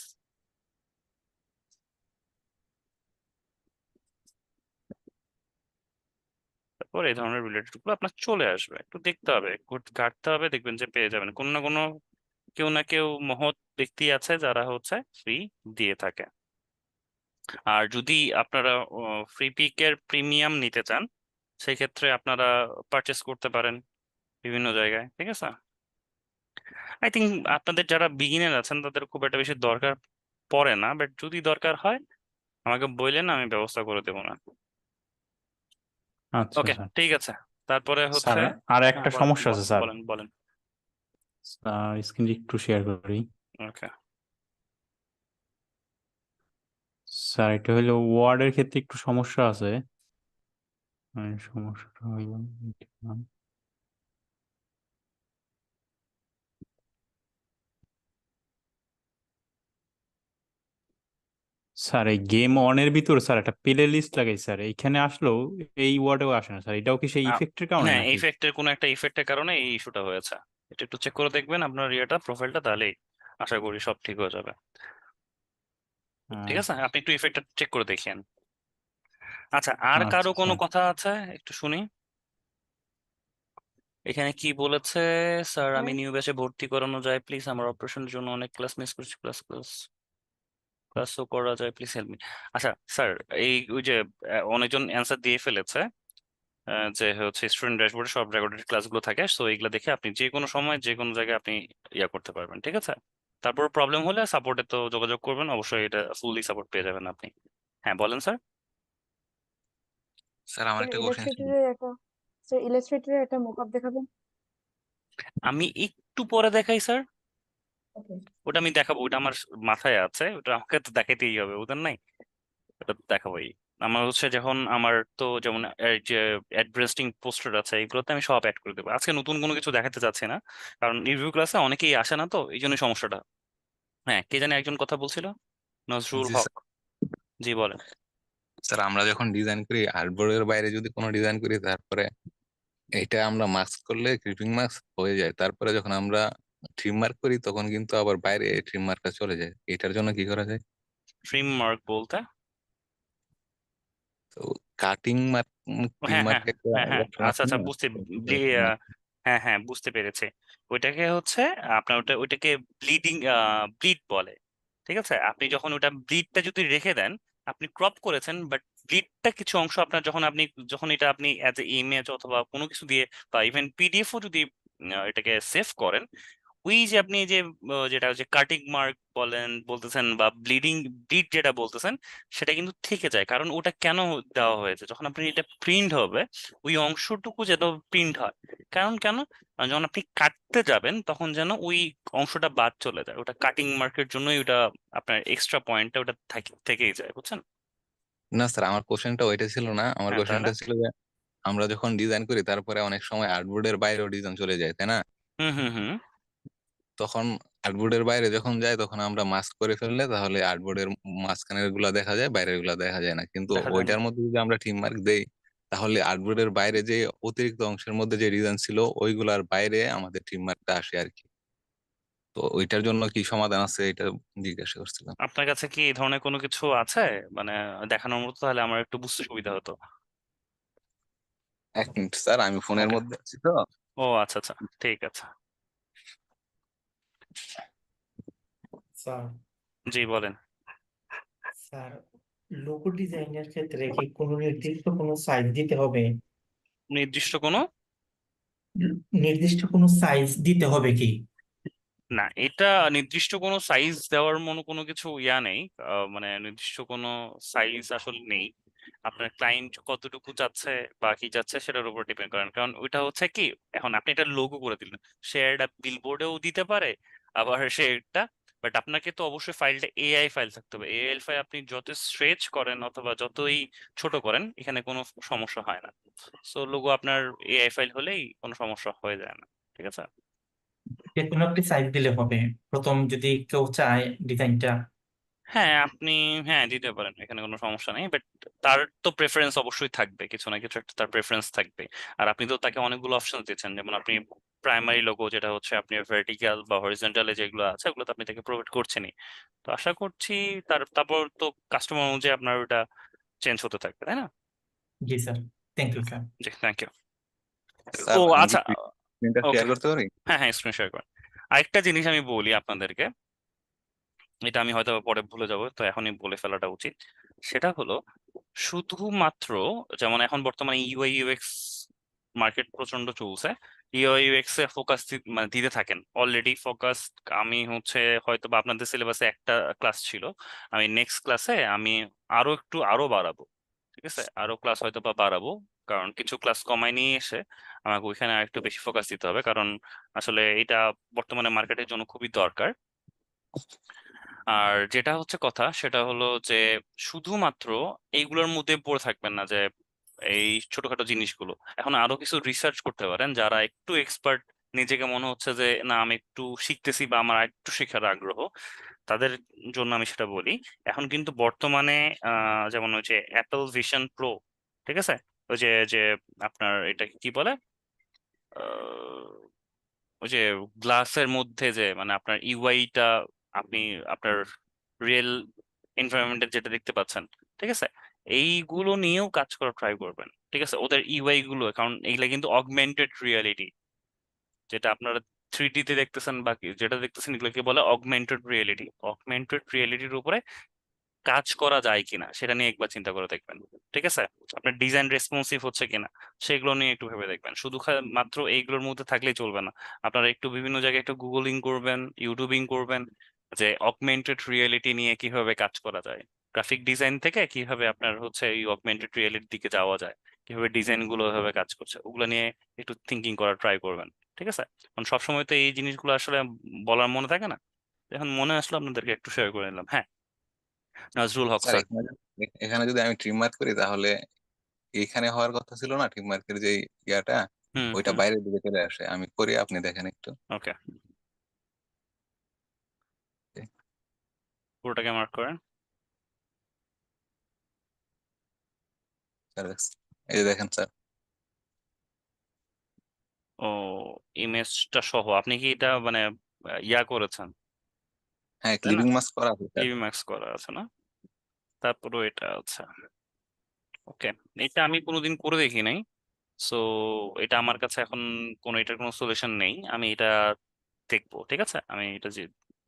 তারপর এই ধরনের রিলেটেড গুলো আপনার চলে আসবে, একটু দেখতে হবে, একটু ঘাটতে হবে, দেখবেন যে পেয়ে যাবেন কোনো না কোনো, কেউ না কেউ মহৎ ব্যক্তি আছে যারা হচ্ছে ফ্রি দিয়ে থাকে। আর যদি আপনারা ফ্রি পিকের প্রিমিয়াম নিতে চান, সেক্ষেত্রে আপনারা পারচেস করতে পারেন বিভিন্ন জায়গায়, ঠিক আছে। আই থিঙ্ক আপনাদের যারা বিগিনার আছেন তাদের খুব একটা বেশি দরকার পড়ে না, বাট যদি দরকার হয় আমাকে বললেন, আমি ব্যবস্থা করে দেবো না। আচ্ছা ওকে, স্যার। ঠিক আছে। তারপরে স্যার হচ্ছে, আর হ্যাঁ একটা সমস্যা আছে স্যার। বলেন বলেন। স্ক্রিন একটু শেয়ার করি। ওকে, স্যার এটা হলো ওয়ার্ডের ক্ষেত্রে একটু সমস্যা আছে। সমস্যাটা হইল, স্যার এই গেম অনের ভিতর স্যার একটা প্লে লিস্ট লাগাই স্যার, এইখানে আসলেও এই ওয়ার্ডেও আসে না স্যার, এটাও কি সেই ইফেক্টের কারণে হ্যাঁ, নাকি? ইফেক্টের কোনো একটা ইফেক্টের কারণে এই ইস্যুটা হয়েছে। এটা একটু চেক করে দেখবেন আপনার ইয়েটা, প্রোফাইলটা, তাহলেই আশা করি সব ঠিক হয়ে যাবে। ঠিক আহ, আছে, আপনি একটু ইফেক্টটা চেক করে দেখেন। আচ্ছা, আর কারো আচ্ছা কোনো স্যার। কথা আছে? একটু শুনি। এখানে কি বলেছে, স্যার আমি হ্যাঁ, নিউ ব্যাচে ভর্তি করানো যায় প্লিজ, আমার অপারেশনের জন্য অনেক ক্লাস মিস করছি, ক্লাসও করা যায়, প্লিজ হেল্প মি। আচ্ছা স্যার, এই ওই যে অনেকজন অ্যান্সার দিয়ে ফেলেছে, যে হচ্ছে স্টুডেন্ট ড্যাশবোর্ডে সব রেকর্ডেড ক্লাসগুলো থাকে, সো এগুলো দেখে আপনি যে কোনো সময় যে কোনো জায়গায় আপনি ইয়া করতে পারবেন, ঠিক আছে। তারপর প্রবলেম হলে সাপোর্টে তো যোগাযোগ করবেন, অবশ্যই এটা ফুললি সাপোর্ট পেয়ে যাবেন আপনি। হ্যাঁ বলেন স্যার। স্যার আমার স্যার একটা কোশ্চেন ছিল। ইলাস্ট্রেটরের একটা মোকআপ দেখাবেন। আমি একটু পরে দেখাই স্যার, ওকে। ওটা আমি দেখাবো, ওটা আমার মাথায় আছে, ওটা আমাকে তো দেখাইতেই হবে, ওদের নাই, ওটা তো দেখাবোই। আমার হচ্ছে যখন আমার তো যেমন এই যে অ্যাড্রেসিং পোস্টার আছে, এগুলোতে আমি সব অ্যাড করে দেবো। আজকে নতুন কোনো কিছু দেখাতে চাচ্ছি না, কারণ রিভিউ ক্লাসে অনেকেই আসে না, তো এই জন্য সমস্যাটা। হ্যাঁ, কে জানি একজন কথা বলছিল, নজরুল জি হক। স্যার। জি বলেন। স্যার আমরা যখন ডিজাইন করি, আর্টবোর্ডের বাইরে যদি কোনো ডিজাইন করি, তারপরে এটা আমরা মাস্ক করলে ক্রিপিং মাস্ক হয়ে যায়, তারপরে যখন আমরা ট্রিম মার্ক করি তখন কিন্তু আবার বাইরে ট্রিম মার্কটা চলে যায়, এটার জন্য কি করা যায়? ট্রিম মার্ক বলতে? তো কাটিং মার্ক, ট্রিম হ্যাঁ হ্যাঁ মার্ক একটা হ্যাঁ হ্যাঁ, অপশন আচ্ছা আছে আচ্ছা, না? বুঝতে, তো হ্যাঁ হ্যাঁ বুঝতে পেরেছি। ওইটাকে হচ্ছে আপনার ওইটাকে ব্লিডিং, ব্লিড বলে, ঠিক আছে। আপনি যখন ওটা ব্লিডটা যদি রেখে দেন, আপনি ক্রপ করেছেন, বাট ব্লিডটা কিছু অংশ আপনার যখন আপনি, যখন এটা আপনি অ্যাজ এ ইমেজ অথবা কোনো কিছু দিয়ে বা ইভেন পিডিএফও যদি এটাকে সেভ করেন, ওই যে আপনি যে যেটা হচ্ছে কাটিং মার্ক বলতেছেন বা ব্লিড যেটা বলতেছেন, সেটা কিন্তু থেকে যায়। কারণ ওটা কেন দেওয়া হয়েছে, যখন আপনি এটা প্রিন্ট হবে ওই অংশটুকু যেন প্রিন্ট হয়। কারণ কেন, যখন আপনি কাটতে যাবেন তখন যেন ওই অংশটা বাদ চলে যায়। ওটা কাটিং মার্কের জন্যই ওটা আপনার এক্সট্রা পয়েন্টটা ওটা থেকেই যায়, বুঝছেন? না স্যার, আমার কোশ্চেনটা ওইটা ছিল না। আমার হ্যাঁ, তাহলে কোশ্চেনটা ছিল যে আমরা যখন ডিজাইন করি তারপরে অনেক সময় আর্টবোর্ডের বাইরেও ডিজাইন চলে যায়, তাই না? হুম হুম হুম তখন আর্টবোর্ডের বাইরে যখন যায় তখন আমরা মাস্ক করে ফেললে তাহলে আর্টবোর্ডের মাঝখানের গুলা দেখা যায়, বাইরের গুলা দেখা যায় না। কিন্তু দেখা যায় না। ওইটার মধ্যে যদি আমরা টিম মার্ক দেই তাহলে আর্টবোর্ডের বাইরে যে অতিরিক্ত অংশের মধ্যে যে ডিজাইন ছিল ওইগুলার বাইরে আমাদের টিম মার্কটা আসে আর কি। তো ওইটার জন্য কি সমাধান আছে এটা জিজ্ঞাসা করছিলাম। আপনার কাছে কি এই ধরনের কোনো কিছু আছে মানে দেখানোর মতো? তাহলে আমার একটু বুঝতে সুবিধা হতো। 1 মিনিট স্যার, আমি ফোনের ওকে। মধ্যে আছি তো। ও আচ্ছা আচ্ছা, ঠিক আছে। স্যার জি বলেন। স্যার লোগো ডিজাইনের ক্ষেত্রে কি কোনো নির্দিষ্ট কোনো সাইজ দিতে হবে? নির্দিষ্ট কোনো, নির্দিষ্ট কোনো সাইজ দিতে হবে কি? না এটা নির্দিষ্ট কোনো সাইজ দেওয়ার মতো কোনো কিছু নেই। মানে নির্দিষ্ট কোনো সাইজ আসলে নেই। আপনার ক্লায়েন্ট কতটুকু চাচ্ছে বা কি চাচ্ছে সেটার উপর ডিপেন্ড করেন। কারণ ওইটা হচ্ছে কি, এখন আপনি এটা লোগো করে দিলেন, সে এটা বিলবোর্ডেও দিতে পারে, আবার সে এটা, বাট আপনাকে তো অবশ্যই ফাইলটা এআই ফাইল থাকতে হবে। এআই ফাইল আপনি যত স্ট্রেচ করেন অথবা যতই ছোট করেন এখানে কোনো সমস্যা হয় না। সো লোগো আপনার এআই ফাইল হলেই কোনো সমস্যা হয়ে যায় না, ঠিক আছে? যে কোনো একটি সাইজ দিলে হবে প্রথম যদি কেউ চায় ডিজাইনটা? হ্যাঁ আপনি, হ্যাঁ দিতে পারেন, এখানে কোনো সমস্যা নেই। বাট তার তো প্রেফারেন্স অবশ্যই থাকবে, কিছু না কিছু একটা তার প্রেফারেন্স থাকবে। আর আপনি তো তাকে অনেকগুলো অপশন দিচ্ছেন, যেমন আপনি প্রাইমারি লোগো যেটা হচ্ছে আপনি ভার্টিক্যাল বা হরিজন্টালে যেগুলো আছে ওগুলো তো আপনি তাকে প্রোভাইড করছেনই। তো আশা করছি তারপর তো কাস্টমার অনুযায়ী আপনার ওটা চেঞ্জ হতে থাকবে, তাই না? জি sir, thank you okay, sir. জি থ্যাংক ইউ। স্যার ও আমি কি আচ্ছা, স্ক্রিনটা ওকে, শেয়ার করতে পারি? হ্যাঁ হ্যাঁ স্ক্রিন শেয়ার করেন। আরেকটা জিনিস আমি বলি আপনাদেরকে, এটা আমি হয়তো পরে ভুলে যাব, তো এখনই বলে ফেলাটা উচিত। সেটা হলো শুধুমাত্র, যেমন এখন বর্তমানে ইউআই ইউএক্স মার্কেট প্রচন্ড চলছে, ইউআই ইউএক্স এ ফোকাস মানে দিতে থাকেন। অলরেডি ফোকাস আমি হচ্ছে হয়তো বা আপনাদের সিলেবাসে একটা ক্লাস ছিল, আমি নেক্সট ক্লাসে আমি আরো বাড়াবো, ঠিক আছে? আরো ক্লাস হয়তো বা বাড়াবো, কারণ কিছু ক্লাস কমায় নিয়ে এসে আমাকে ওইখানে আরেকটু বেশি ফোকাস দিতে হবে। কারণ আসলে এটা বর্তমানে মার্কেটের জন্য খুবই দরকার। আর যেটা হচ্ছে কথা সেটা হলো যে শুধুমাত্র এইগুলোর মধ্যে পড়ে থাকবেন না, যে এই ছোটখাটো জিনিসগুলো। এখন আরো কিছু রিসার্চ করতে পারেন, যারা একটু এক্সপার্ট, নিজেকে মনে হচ্ছে যে না আমি একটু শিখতেছি বা আমার একটু শেখার আগ্রহ, তাদের জন্য আমি সেটা বলি। এখন কিন্তু বর্তমানে যেমন ওই যে অ্যাপল ভিশন প্রো, ঠিক আছে, ওই যে যে আপনার এটা কি বলে, ওই যে গ্লাসের মধ্যে যে মানে আপনার ইউআইটা আপনি আপনার রিয়েল এনভায়রনমেন্টের যেটা দেখতে পাচ্ছেন, ঠিক আছে, এইগুলো নিয়েও কাজ করা ট্রাই করবেন, ঠিক আছে? ওদের ইউআই গুলো, কারণ এইগুলা কিন্তু অগমেন্টেড রিয়ালিটি, যেটা আপনারা 3D তে দেখতেছেন বা যেটা দেখতেছেন এগুলোকে বলে অগমেন্টেড রিয়েলিটি। অগমেন্টেড রিয়েলিটির উপরে কাজ করা যায় কিনা সেটা নিয়ে একবার চিন্তা করে দেখবেন, ঠিক আছে? আপনার ডিজাইন রেসপন্সিভ হচ্ছে কিনা সেগুলো নিয়ে একটু ভেবে দেখবেন। শুধু মাত্র এইগুলোর মধ্যে থাকলেই চলবে না, আপনারা একটু বিভিন্ন জায়গায় একটু গুগলিং করবেন, ইউটিউবিং করবেন, যে অগমেন্টেড রিয়েলিটি নিয়ে কিভাবে কাজ করা যায়। গ্রাফিক ডিজাইন থেকে কিভাবে আপনার হচ্ছে এই অগমেন্টেড রিয়েলিটির দিকে যাওয়া যায়, কিভাবে ডিজাইন গুলো ভাবে কাজ করছে, ওগুলো নিয়ে একটু থিঙ্কিং করার ট্রাই করবেন, ঠিক আছে? কারণ সবসময় তো এই জিনিসগুলো আসলে বলার মনে থাকে না, এখন মনে আসলো আপনাদেরকে একটু শেয়ার করে নিলাম। হ্যাঁ, নাজরুল হক স্যার স্যার। এখানে যদি আমি ট্রিম মার্ক করি তাহলে এইখানে হওয়ার কথা ছিল না, ট্রিম মার্কের যে ইয়াটা হুম ওইটা হুম বাইরের দিকে চলে আসে। আমি করি, আপনি দেখেন একটু। ওকে, পুরোটাকে মার্ক করেন। স্যার এই যে দেখেন স্যার। ও, ইমেজটা সহ আপনি কি এটা মানে ইয়া করেছেন, হ্যাঁ, তাই না? ক্লিপিং মাস্ক করা আছে স্যার। ইভি ম্যাক্স করা আছে না? তারপরও এটা আচ্ছা, ওকে। এটা আমি কোনোদিন করে দেখি নাই। সো এটা আমার কাছে এখন এটার কোনো সলিউশন নেই। আমি এটা দেখবো, ঠিক আছে? আমি এটা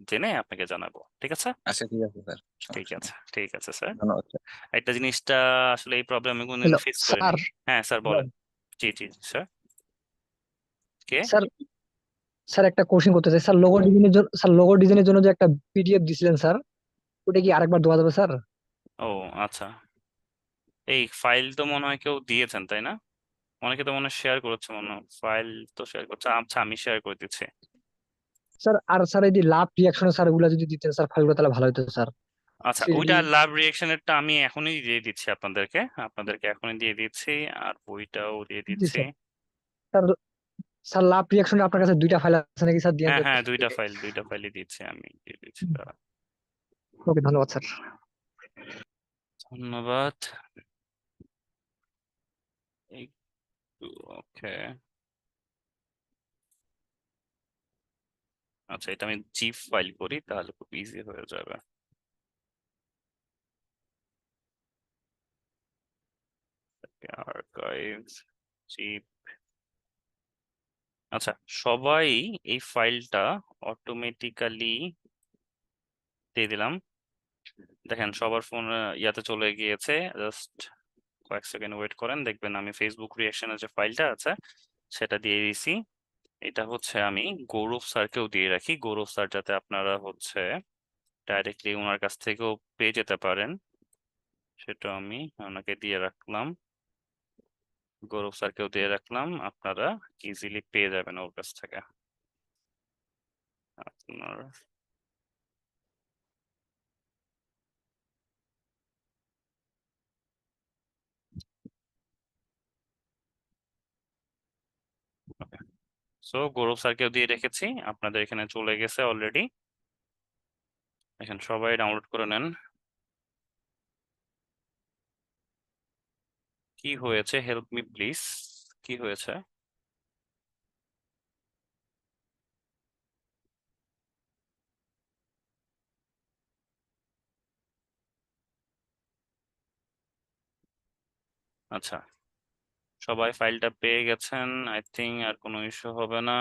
জেনে আপনাকে জানাবো, ঠিক আছে? আচ্ছা ঠিক আছে স্যার, ঠিক সমস্যা নেই। আছে, ঠিক আছে স্যার। ধন্যবাদ স্যার। একটা জিনিসটা আসলে এই প্রবলেম আমি কোনোদিন হ্যালো ফেস করিনি। স্যার। হ্যাঁ স্যার বলেন। জি জি স্যার। কে? স্যার স্যার একটা কোশ্চেন করতে চাই স্যার, লোগো ডিজাইনের জন্য যে একটা পিডিএফ দিছিলেন স্যার, ওটা কি আরেকবার দেওয়া যাবে স্যার? ও আচ্ছা, এই ফাইল তো মনে হয় কেউ দিয়েছেন তাই না? অনেকে তো মনে হয় শেয়ার করেছে, মনে হয় ফাইল তো শেয়ার করছে। আচ্ছা, আমি শেয়ার করে দিচ্ছি। স্যার আর স্যার এই যে লাভ রিয়াকশনে স্যার ওগুলা যদি দিতেন স্যার ফাইলগুলো, তাহলে ভালো হতো স্যার। আচ্ছা, 3D ওইটা লাভ রিয়েকশনেরটা আমি এখনই দিয়ে দিচ্ছি আপনাদেরকে এখনই দিয়ে দিচ্ছি, আর বইটাও দিয়ে জি দিচ্ছি। স্যার। স্যার স্যার লাভ রিয়াকশনে আপনার কাছে দুইটা ফাইল আছে নাকি স্যার? দিয়ে হ্যাঁ হ্যাঁ, দুইটা ফাইলই দিচ্ছি, আমি দিয়ে দিচ্ছি। দাঁড়ান। ওকে, ধন্যবাদ স্যার। ধন্যবাদ। ওকে, আচ্ছা, এটা আমি জিপ ফাইল করি তাহলে খুব ইজি হয়ে যাবে। Archives, zip. আচ্ছা, সবাই এই ফাইলটা অটোমেটিক্যালি দিয়ে দিলাম। দেখেন সবার ফোন ইয়াতে চলে গিয়েছে, জাস্ট কয়েক সেকেন্ড ওয়েট করেন, দেখবেন আমি ফেসবুক রিয়াকশনের যে ফাইলটা আছে সেটা দিয়ে দিয়েছি। এটা হচ্ছে আমি গৌরব স্যারকেও দিয়ে রাখি, গৌরব স্যার যাতে আপনারা হচ্ছে ডাইরেক্টলি ওনার কাছ থেকেও পেয়ে যেতে পারেন, সেটা আমি ওনাকে দিয়ে রাখলাম। গৌরব স্যারকেও দিয়ে রাখলাম, আপনারা ইজিলি পেয়ে যাবেন ওর কাছ থেকে। আপনার সো গৌরব স্যারকেও দিয়ে রেখেছি, আপনাদের এখানে চলে গেছে অলরেডি। এখন সবাই ডাউনলোড করে নেন। কি হয়েছে, হেল্প মি প্লিজ, কি হয়েছে? আচ্ছা, সবাই ফাইলটা পেয়ে গেছেন, আই থিঙ্ক আর কোনো ইস্যু হবে না।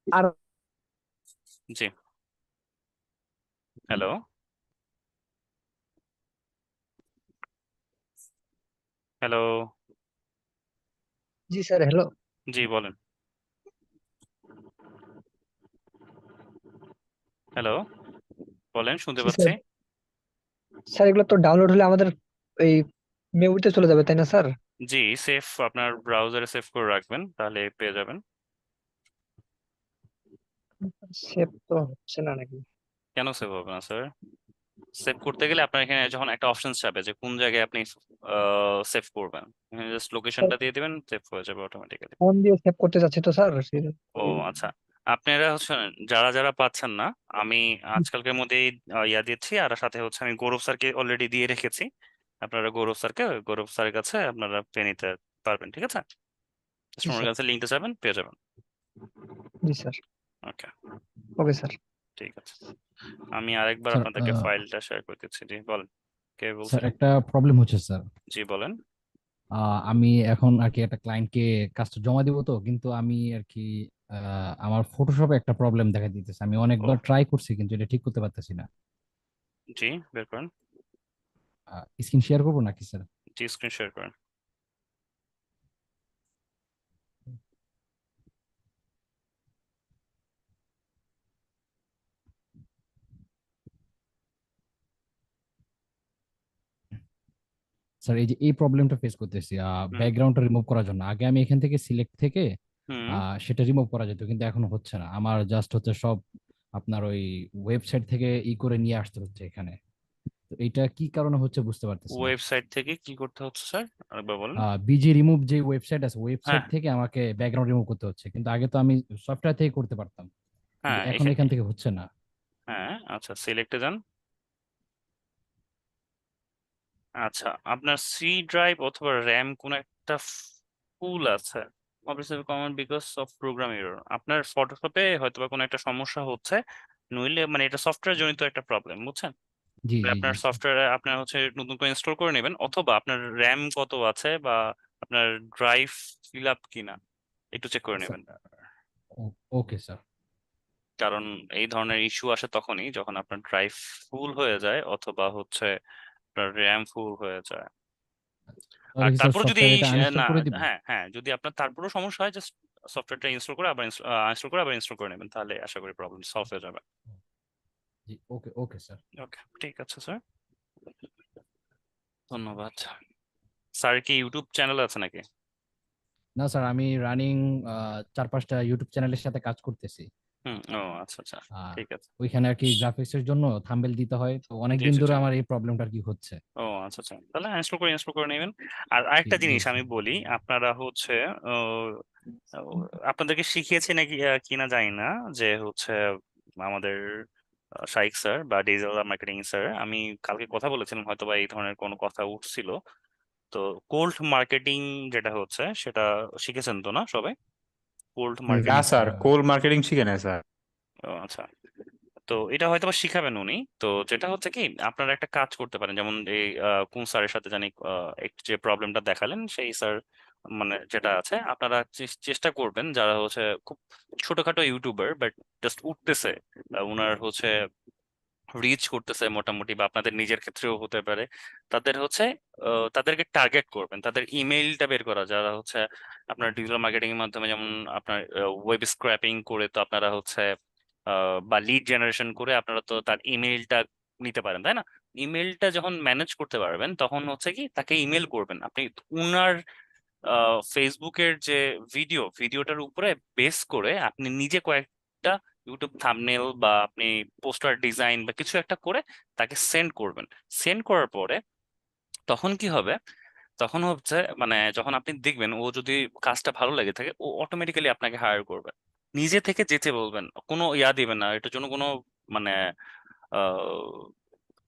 আর জি, হ্যালো, হ্যালো, জি স্যার, হ্যালো। জি বলেন। হ্যালো, বলেন, শুনতে জি পাচ্ছি। স্যার। স্যার এগুলো তো ডাউনলোড হলে আমাদের এই মেমোরিতে চলে যাবে তাই না স্যার? জি, সেফ আপনার ব্রাউজারে সেভ করে রাখবেন, তাহলে পেয়ে যাবেন। সেভ তো হচ্ছে না নাকি? কেন সেভ হবে না স্যার? সেভ করতে গেলে আপনার এখানে যখন একটা অপশন যাবে যে কোন জায়গায় আপনি সেভ করবেন, এখানে জাস্ট লোকেশনটা দিয়ে দিবেন, সেভ হয়ে যাবে অটোমেটিক্যালি। ফোন দিয়ে সেভ করতে যাচ্ছি তো স্যার। ও আচ্ছা, আপনারা হচ্ছে যারা যারা পাচ্ছেন না, আমি আজকালকের মধ্যেই ইয়া দিচ্ছি, আর সাথে হচ্ছে আমি গৌরব স্যারকে অলরেডি দিয়ে রেখেছি। আপনারা গৌরব স্যারের কাছে আপনারা পেয়ে নিতে পারবেন, ঠিক আছে? Just জি ওনার স্যার। কাছে লিঙ্কটা যাবেন, পেয়ে যাবেন। জি স্যার। ওকে, ওকে স্যার। ঠিক আছে। আমি আরেকবার স্যার আপনাদেরকে ফাইলটা শেয়ার করে দিচ্ছি। জি বলেন, কে স্যার বলছিলেন? একটা প্রবলেম হচ্ছে স্যার। জি বলেন। আমি এখন আর কি একটা ক্লায়েন্টকে কাজটা জমা দিব, তো কিন্তু আমি আর কি আমার ফটোশপে একটা প্রবলেম দেখা দিতেছে। আমি ও অনেকবার ট্রাই করছি কিন্তু এটা ঠিক করতে পারতেছি না। জি, বের করেন। স্ক্রিন শেয়ার করবো নাকি স্যার? জি, স্ক্রিন শেয়ার করেন। স্যার এই যে এই প্রবলেমটা ফেস করতেছি, হুম ব্যাকগ্রাউন্ডটা রিমুভ করার জন্য আগে আমি এখান থেকে সিলেক্ট থেকে হুম সেটা রিমুভ করা যেত, কিন্তু এখন হচ্ছে না। আমার জাস্ট হচ্ছে সব আপনার ওই ওয়েবসাইট থেকে করে নিয়ে আসতে হচ্ছে এখানে। তো এটা কি কারণে হচ্ছে বুঝতে পারতেছি না। ওয়েবসাইট থেকে কি করতে হচ্ছে স্যার, আরেকবার বলেন। বিজি রিমুভ যে ওয়েবসাইট আছে, হ্যাঁ ওয়েবসাইট থেকে আমাকে ব্যাকগ্রাউন্ড রিমুভ করতে হচ্ছে, কিন্তু আগে তো আমি সফটওয়্যার থেকে করতে পারতাম, কিন্তু হ্যাঁ, এখন এখানে এখান থেকে হচ্ছে না। হ্যাঁ, আচ্ছা, সিলেক্টে যান। আচ্ছা, আপনার সি ড্রাইভ অথবা র্যাম কোন একটা ফুল আছে, obviously common because of program error. আপনার ফটোশপে হয়তোবা কোনো একটা সমস্যা হচ্ছে, নইলে মানে এটা সফটওয়্যার জনিত একটা প্রবলেম, বুঝছেন? জি জি আপনার জি স্যার। সফটওয়্যারে আপনার হচ্ছে নতুন করে ইনস্টল করে নেবেন, অথবা আপনার র্যাম কত আছে বা আপনার ড্রাইভ ফিল আপ কিনা একটু চেক করে নেবেন। Okay sir. কারণ এই ধরনের ইস্যু আসে তখনই যখন আপনার ড্রাইভ ফুল হয়ে যায় অথবা হচ্ছে আপনার র্যাম ফুল হয়ে যায়। তাহলে আর কি স্যার তারপরে যদি সফটওয়্যার এই এটা আনইনস্টল না, করে দিব? হ্যাঁ হ্যাঁ, যদি আপনার তারপরেও সমস্যা হয়, জাস্ট সফটওয়্যারটা ইনস্টল করে আবার ইনস্টল করে নেবেন, তাহলে আশা করি প্রবলেম সলভ হয়ে যাবে। জি, ওকে ওকে স্যার। ওকে, ঠিক আছে স্যার, ধন্যবাদ। স্যার কি ইউটিউব চ্যানেল আছে নাকি? না স্যার, আমি রানিং 4-5টা ইউটিউব চ্যানেলের সাথে কাজ করতেছি। ও আচ্ছা আচ্ছা, আহ, ঠিক আছে। ওইখানে আর কি গ্রাফিক্স এর জন্য থাম্বনেল দিতে হয়, তো জি অনেকদিন জি ধরে জি। আমার এই প্রবলেমটা কি হচ্ছে। ও আচ্ছা আচ্ছা, তাহলে ইনস্টল করে নেবেন। আর আরেকটা জি জিনিস স্যার। আমি বলি, আপনারা হচ্ছে আপনাদেরকে শিখিয়েছে নাকি কিনা জানি না, যে হচ্ছে আমাদের শাইক স্যার বা ডিজিটাল মার্কেটিং স্যার, আমি কালকে কথা বলেছিলাম, হয়তো বা এই ধরনের কোনো কথা উঠছিল। তো কোল্ড মার্কেটিং যেটা হচ্ছে সেটা শিখেছেন তো না সবাই? কোল্ড না মার্কেটিং। স্যার, কোল মার্কেটিং শিখে নেয় স্যার। আচ্ছা, তো এটা হয়তো বা শিখাবেন উনি। তো যেটা হচ্ছে কি, আপনারা একটা কাজ করতে পারেন, যেমন এই কোন স্যারের সাথে জানি একটু যে প্রবলেমটা দেখালেন, সেই স্যার মানে যেটা আছে, আপনারা চেষ্টা করবেন যারা হচ্ছে খুব ছোটখাটো ইউটিউবার বাট জাস্ট উঠতেছে, ওনার হচ্ছে রিচ করতেছে মোটামুটি, বা আপনাদের নিজের ক্ষেত্রেও হতে পারে, তাদের হচ্ছে তাদেরকে টার্গেট করবেন, তাদের ইমেইলটা বের করা, যারা হচ্ছে আপনার ডিজিটাল মার্কেটিং এর মাধ্যমে, যেমন আপনার ওয়েব স্ক্র্যাপিং করে, তো আপনারা হচ্ছে বা লিড জেনারেশন করে আপনারা তো তার ইমেইলটা নিতে পারেন, তাই না? ইমেইলটা যখন ম্যানেজ করতে পারবেন, তখন হচ্ছে কি তাকে ইমেল করবেন আপনি, উনার ফেসবুকের যে ভিডিওটার উপরে বেস করে আপনি নিজে কয়েকটা ইউটিউব থাম্বনেল বা আপনি পোস্টার ডিজাইন বা কিছু একটা করে তাকে সেন্ড করবেন। সেন্ড করার পরে তখন কি হবে, তখন হচ্ছে মানে যখন আপনি দেখবেন ও যদি কাজটা ভালো লেগে থাকে, ও অটোমেটিক্যালি আপনাকে হায়ার করবে। নিজে থেকে যেতে বলবেন, কোনো দিবেন না এটার জন্য, কোনো মানে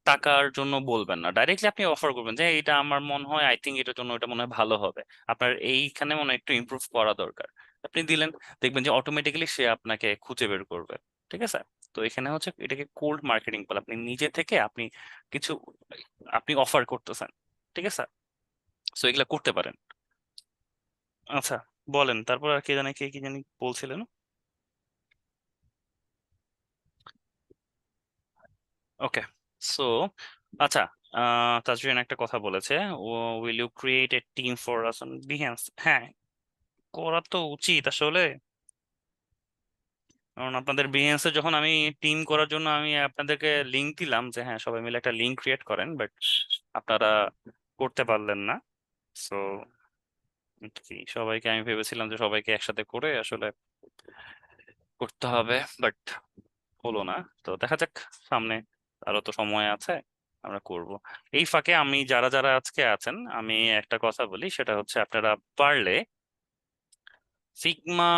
টাকার জন্য বলবেন না, ডাইরেক্টলি আপনি অফার করবেন যে এটা আমার মনে হয়, আই থিঙ্ক এটার জন্য এটা মনে হয় ভালো হবে, আপনার এইখানে মনে হয় একটু ইমপ্রুভ করা দরকার। আপনি দিলেন, দেখবেন যে অটোমেটিক্যালি সে আপনাকে খুঁজে বের করবে। ঠিক আছে? তো এখানে হচ্ছে এটাকে কোল্ড মার্কেটিং বলে, আপনি নিজে থেকে কিছু আপনি অফার করতেছেন। ঠিক আছে, সো এগুলা করতে পারেন। আচ্ছা, বলেন তারপর আর কি জানি বলছিলেন। ওকে, সো আচ্ছা, তাজরিন একটা কথা বলেছে, ও will you create a team for us on Behance. হ্যাঁ, করা তো উচিত আসলে, কারণ আপনাদের বিহেন্সে যখন আমি টিম করার জন্য আমি আপনাদেরকে লিংক দিলাম যে হ্যাঁ সবাই মিলে একটা লিংক ক্রিয়েট করেন, বাট আপনারা করতে পারলেন না। সো কি, সবাইকে আমি ভেবেছিলাম যে সবাইকে একসাথে করে আসলে করতে হবে, বাট হলো না। তো দেখা যাক, সামনে আরো তো সময় আছে, আমরা করব। এই ফাঁকে আমি যারা যারা আজকে আছেন, আমি একটা কথা বলি, সেটা হচ্ছে আপনারা পারলে ফিগমা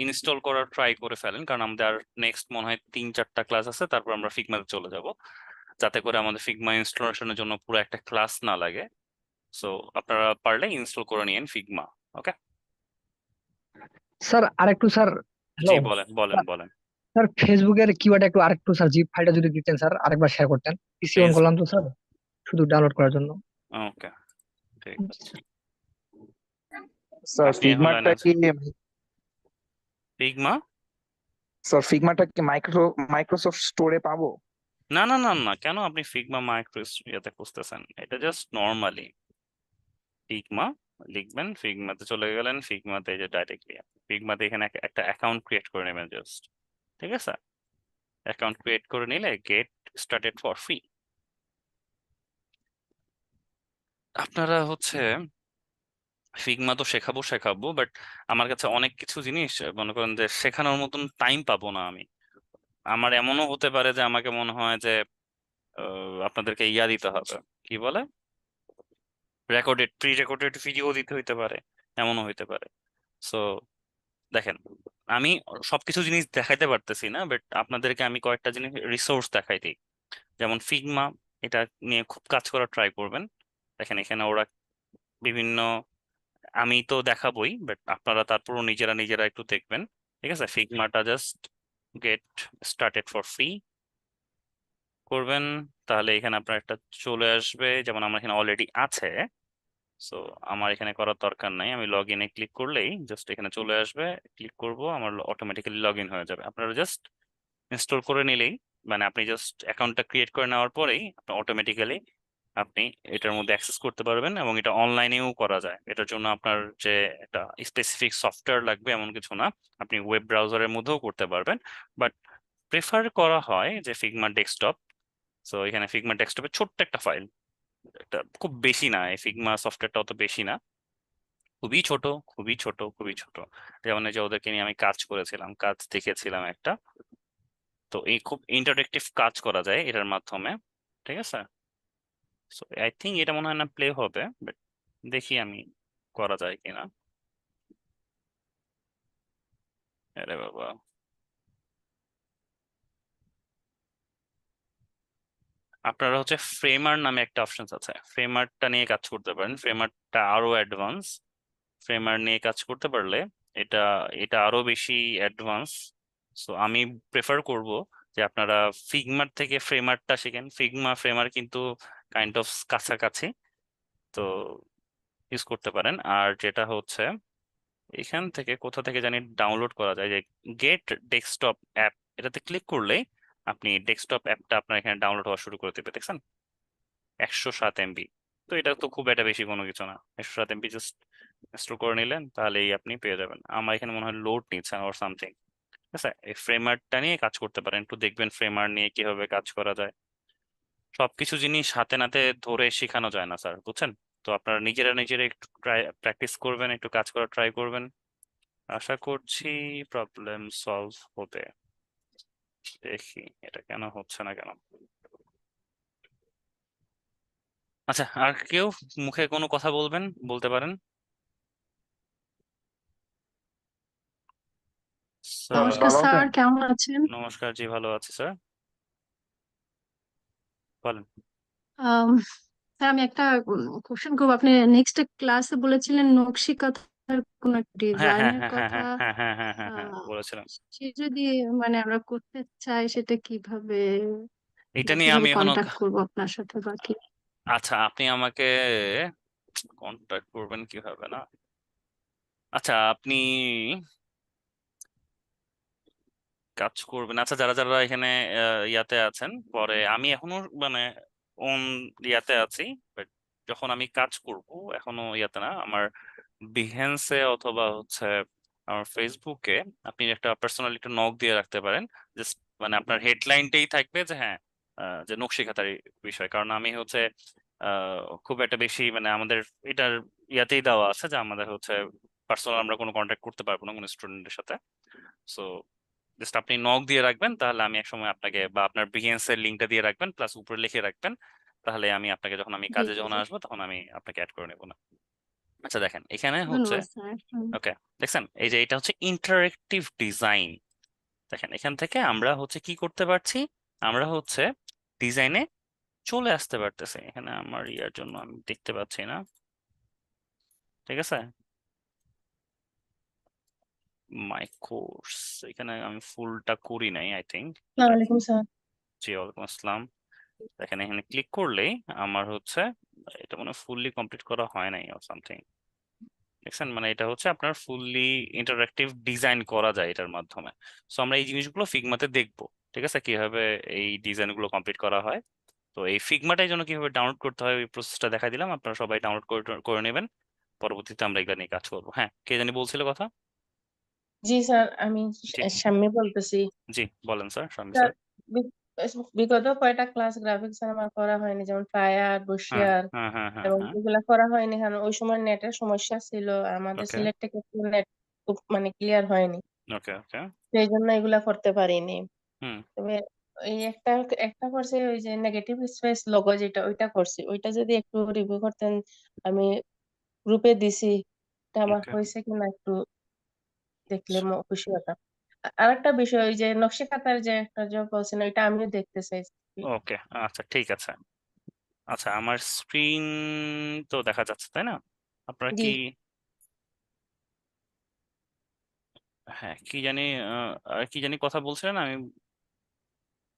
ইনস্টল করার ট্রাই করে ফেলেন, কারণ আমাদের নেক্সট মনে হয় 3-4টা ক্লাস আছে, তারপর আমরা ফিগমাতে চলে যাব, যাতে করে আমাদের ফিগমা ইনস্টলেশনের জন্য পুরো একটা ক্লাস না লাগে। সো আপনারা পারলে ইনস্টল করে নিন ফিগমা। ওকে, স্যার আরেকটু স্যার, জি হ্যালো বলেন বলেন বলেন। স্যার, ফেসবুকের কিওয়ার্ড একটু আরেকটু স্যার জিপ ফাইলটা যদি দিতেন স্যার, আরেকবার শেয়ার করতেন। পিসি অন ফেস করলাম তো স্যার, শুধু ডাউনলোড করার জন্য। ওকে, ঠিক আছে। স্যার আপনি এখন লাইনে আছেন? ফিগমা, ফিগমাটা কি মাইক্রোসফট স্টোরে পাবো? না না না না, কেন আপনি ফিগমা মাইক্রো ইয়েতে খুঁজতেছেন? এটা জাস্ট নর্মালি ফিগমা লিখবেন, ফিগমাতে চলে গেলেন, ফিগমাতে যে ডাইরেক্টলি ফিগমাতে এখানে একটা অ্যাকাউন্ট ক্রিয়েট করে নেবেন জাস্ট। ঠিক আছে, অ্যাকাউন্ট ক্রিয়েট করে নিলে গেট স্টার্টেড ফর ফ্রি। আপনারা হচ্ছে ফিগমা তো শেখাবো শেখাবো, বাট আমার কাছে অনেক কিছু জিনিস মনে করেন যে শেখানোর মতন টাইম পাবো না আমি। আমার এমনও হতে পারে যে আমাকে মনে হয় যে আপনাদেরকে দিতে হবে, কি বলে, প্রি রেকর্ডেড ভিডিও দিতে হইতে পারে, এমনও হইতে পারে। সো দেখেন, আমি সবকিছু জিনিস দেখাইতে পারতেছি না, বাট আপনাদেরকে আমি কয়েকটা জিনিস রিসোর্স দেখাই দিই। যেমন ফিগমা, এটা নিয়ে খুব কাজ করার ট্রাই করবেন। দেখেন এখানে ওরা বিভিন্ন, আমি তো দেখাবোই, বাট আপনারা তারপরও নিজেরা নিজেরা একটু দেখবেন। ঠিক আছে, ফিগমাটা just get started for free করবেন, তাহলে এখানে আপনার একটা চলে আসবে, যেমন আমার এখানে অলরেডি আছে। সো আমার এখানে করার দরকার নাই, আমি লগ ইনে ক্লিক করলেই জাস্ট এখানে চলে আসবে, ক্লিক করব, আমার অটোমেটিক্যালি লগ ইন হয়ে যাবে। আপনারা জাস্ট ইনস্টল করে নিলেই, মানে আপনি জাস্ট অ্যাকাউন্টটা ক্রিয়েট করে নেওয়ার পরেই আপনার অটোমেটিক্যালি আপনি এটার মধ্যে অ্যাক্সেস করতে পারবেন এবং এটা অনলাইনেও করা যায়। এটার জন্য আপনার যে একটা স্পেসিফিক সফটওয়্যার লাগবে এমন কিছু না, আপনি ওয়েব ব্রাউজারের মধ্যেও করতে পারবেন। বাট প্রেফার করা হয় যে ফিগমা ডেস্কটপ। সো এখানে ফিগমা ডেস্কটপে ছোট্ট একটা ফাইল, একটা খুব বেশি না, এই ফিগমা সফটওয়্যারটা অত বেশি না, খুবই ছোট, খুবই ছোট, খুবই ছোট। যেমন এই যে ওদেরকে নিয়ে আমি কাজ করেছিলাম, কাজ দেখেছিলাম একটা। তো এই খুব ইন্টারেক্টিভ কাজ করা যায় এটার মাধ্যমে, ঠিক আছে। সো আই থিঙ্ক এটা মনে হয় না প্লে হবে, বাট দেখি আমি করা যায় কিনা। আরে বাবা, আপনারা হচ্ছে ফ্রেমার নামে একটা অপশন আছে, ফ্রেমারটা নিয়ে কাজ করতে পারেন। ফ্রেমারটা আরো অ্যাডভান্স, ফ্রেমার নিয়ে কাজ করতে পারলে এটা এটা আরো বেশি অ্যাডভান্স। সো আমি প্রেফার করব যে আপনারা ফিগমার থেকে ফ্রেমারটা শিখেন। ফিগমা ফ্রেমার কিন্তু কাইন্ড অফ কাছাকাছি, তো ইউজ করতে পারেন। আর যেটা হচ্ছে এখান থেকে কোথা থেকে জানি ডাউনলোড করা যায়, যে গেট ডেস্কটপ অ্যাপ, এটাতে ক্লিক করলেই আপনি ডেস্কটপ অ্যাপটা আপনার এখানে ডাউনলোড হওয়া শুরু করে দেবে। দেখছেন 107 MB। তো এটা তো খুব একটা বেশি কোনো কিছু না, 107 MB জাস্ট ইনস্টল করে নিলেন তাহলেই আপনি পেয়ে যাবেন। আমার এখানে মনে হয় লোড নিচ্ছে ওর সামথিং। ঠিক আছে, এই ফ্রেমারটা নিয়ে কাজ করতে পারেন, একটু দেখবেন ফ্রেমার নিয়ে কিভাবে কাজ করা যায়। সবকিছু জিনিস হাতে নাতে ধরে শেখানো যায় না স্যার, বুঝছেন। তো আপনারা নিজেরা নিজেরা একটু প্র্যাকটিস করবেন, একটু কাজ করা ট্রাই করবেন, আশা করছি প্রবলেম সলভ হবে। দেখি এটা কেন হচ্ছে না কেন। আচ্ছা, আর কেউ মুখে কোনো কথা বলবেন, বলতে পারেন। স্যার, নমস্কার ভালো স্যার, আছেন? কেমন আছেন? নমস্কার, জি ভালো আছি স্যার, বলেন। আম, স্যার আমি একটা কোশ্চেন করবো। আপনি নেক্সট ক্লাসে বলেছিলেন নকশি কাঁথার কোন একটা হ্যাঁ হ্যাঁ ডিজাইনের হ্যাঁ হ্যাঁ কথা। হ্যাঁ হ্যাঁ হ্যাঁ হ্যাঁ হ্যাঁ হ্যাঁ আহ, বলেছিলাম। সে যদি মানে আমরা করতে চাই সেটা কিভাবে এটা নিয়ে আমি এখনো কন্টাক্ট করবো আপনার সাথে বা কি? আচ্ছা, আপনি আমাকে কন্ট্যাক্ট করবেন কিভাবে না। আচ্ছা, আপনি কাজ করবেন। আচ্ছা, যারা যারা এখানে ইয়াতে আছেন, পরে আমি এখনো মানে অন ইয়াতে আছি, বাট যখন আমি কাজ করব এখনো ইয়াতে না, আমার বিহেন্সে অথবা হচ্ছে আমার ফেসবুকে আপনি একটা পার্সোনালি একটা নক দিয়ে রাখতে পারেন। জাস্ট মানে আপনার হেডলাইনটাই থাকবে যে হ্যাঁ, যে নকশিকাতার বিষয়। কারণ আমি হচ্ছে খুব একটা বেশি মানে আমাদের এটার ইয়াতেই দেওয়া আছে যে আমাদের হচ্ছে পার্সোনাল আমরা কোনো কন্ট্যাক্ট করতে পারবো না কোনো স্টুডেন্টের সাথে। সো জাস্ট আপনি নক দিয়ে রাখবেন, তাহলে আমি একসময় আপনাকে, বা আপনার বিহেন্স এর লিঙ্কটা দিয়ে রাখবেন প্লাস উপরে লিখে রাখবেন, তাহলে আমি আপনাকে যখন আমি জি কাজে জি যখন জি, আসবো তখন আমি আপনাকে অ্যাড করে নেবো না। আচ্ছা দেখেন এখানে হচ্ছে, ধন্যবাদ স্যার। ওকে, দেখছেন এই যে এটা হচ্ছে ইন্টারেক্টিভ ডিজাইন। দেখেন এখান থেকে আমরা হচ্ছে কি করতে পারছি, আমরা হচ্ছে ডিজাইনে চলে আসতে পারতেছি। এখানে আমার ইয়ার জন্য আমি দেখতে পাচ্ছি না, ঠিক আছে। মাই কোর্স, এখানে আমি ফুলটা করি নাই আই থিঙ্ক। আসসালামু আলাইকুম স্যার। জি ওয়ালাইকুম আসসালাম। দেখেন এখানে ক্লিক করলেই আমার হচ্ছে এটা মনে ফুললি কমপ্লিট করা হয় নাই অর সামথিং। দেখছেন, মানে এটা হচ্ছে আপনার ফুললি ইন্টারঅ্যাক্টিভ ডিজাইন করা যায় এটার মাধ্যমে। সো আমরা এই জিনিসগুলো ফিগমাতে দেখবো, ঠিক আছে, কিভাবে এই ডিজাইনগুলো কমপ্লিট করা হয়। তো এই ফিগমাটাই জন্য কিভাবে ডাউনলোড করতে হয় ওই প্রসেসটা দেখা দিলাম, আপনারা সবাই ডাউনলোড করে নেবেন। পরবর্তীতে আমরা এগুলো নিয়ে কাজ করবো। হ্যাঁ, কে জানি বলছিল কথা। জি স্যার, আমি জি শাম্মী বলতেছি। জি বলেন স্যার, শাম্মী স্যার স্যার। বিগত কয়টা ক্লাস গ্রাফিক্স আমার করা হয়নি, যেমন ফায়ার, হ্যাঁ বসিয়ার, হ্যাঁ হ্যাঁ হ্যাঁ এবং হ্যাঁ এগুলা করা হয়নি কারণ ওই সময় নেটের সমস্যা ছিল, আর আমাদের ওকে সিলেট থেকে নেট খুব মানে ক্লিয়ার হয়নি, ওকে ওকে। সেই জন্য এগুলা করতে পারিনি। হুম। তবে এই একটা একটা করছে ওই যে নেগেটিভ স্পেস লোগো, যেটা ওইটা করছি, ওইটা যদি একটু রিভিউ করতেন। আমি গ্রুপে দিছি, এটা আমার ওকে হয়েছে কিনা একটু দেখলে খুশি হতাম। আরেকটা বিষয়, ওই যে নকশি কাঁথার যে একটা জব বলছেন, ওইটা আমিও দেখতে চাইছি। ওকে। আচ্ছা ঠিক আছে। আচ্ছা, আমার স্ক্রিন তো দেখা যাচ্ছে তাই না? আপনারা জি কি, হ্যাঁ কি জানি আর কি জানি কথা বলছিলেন আমি,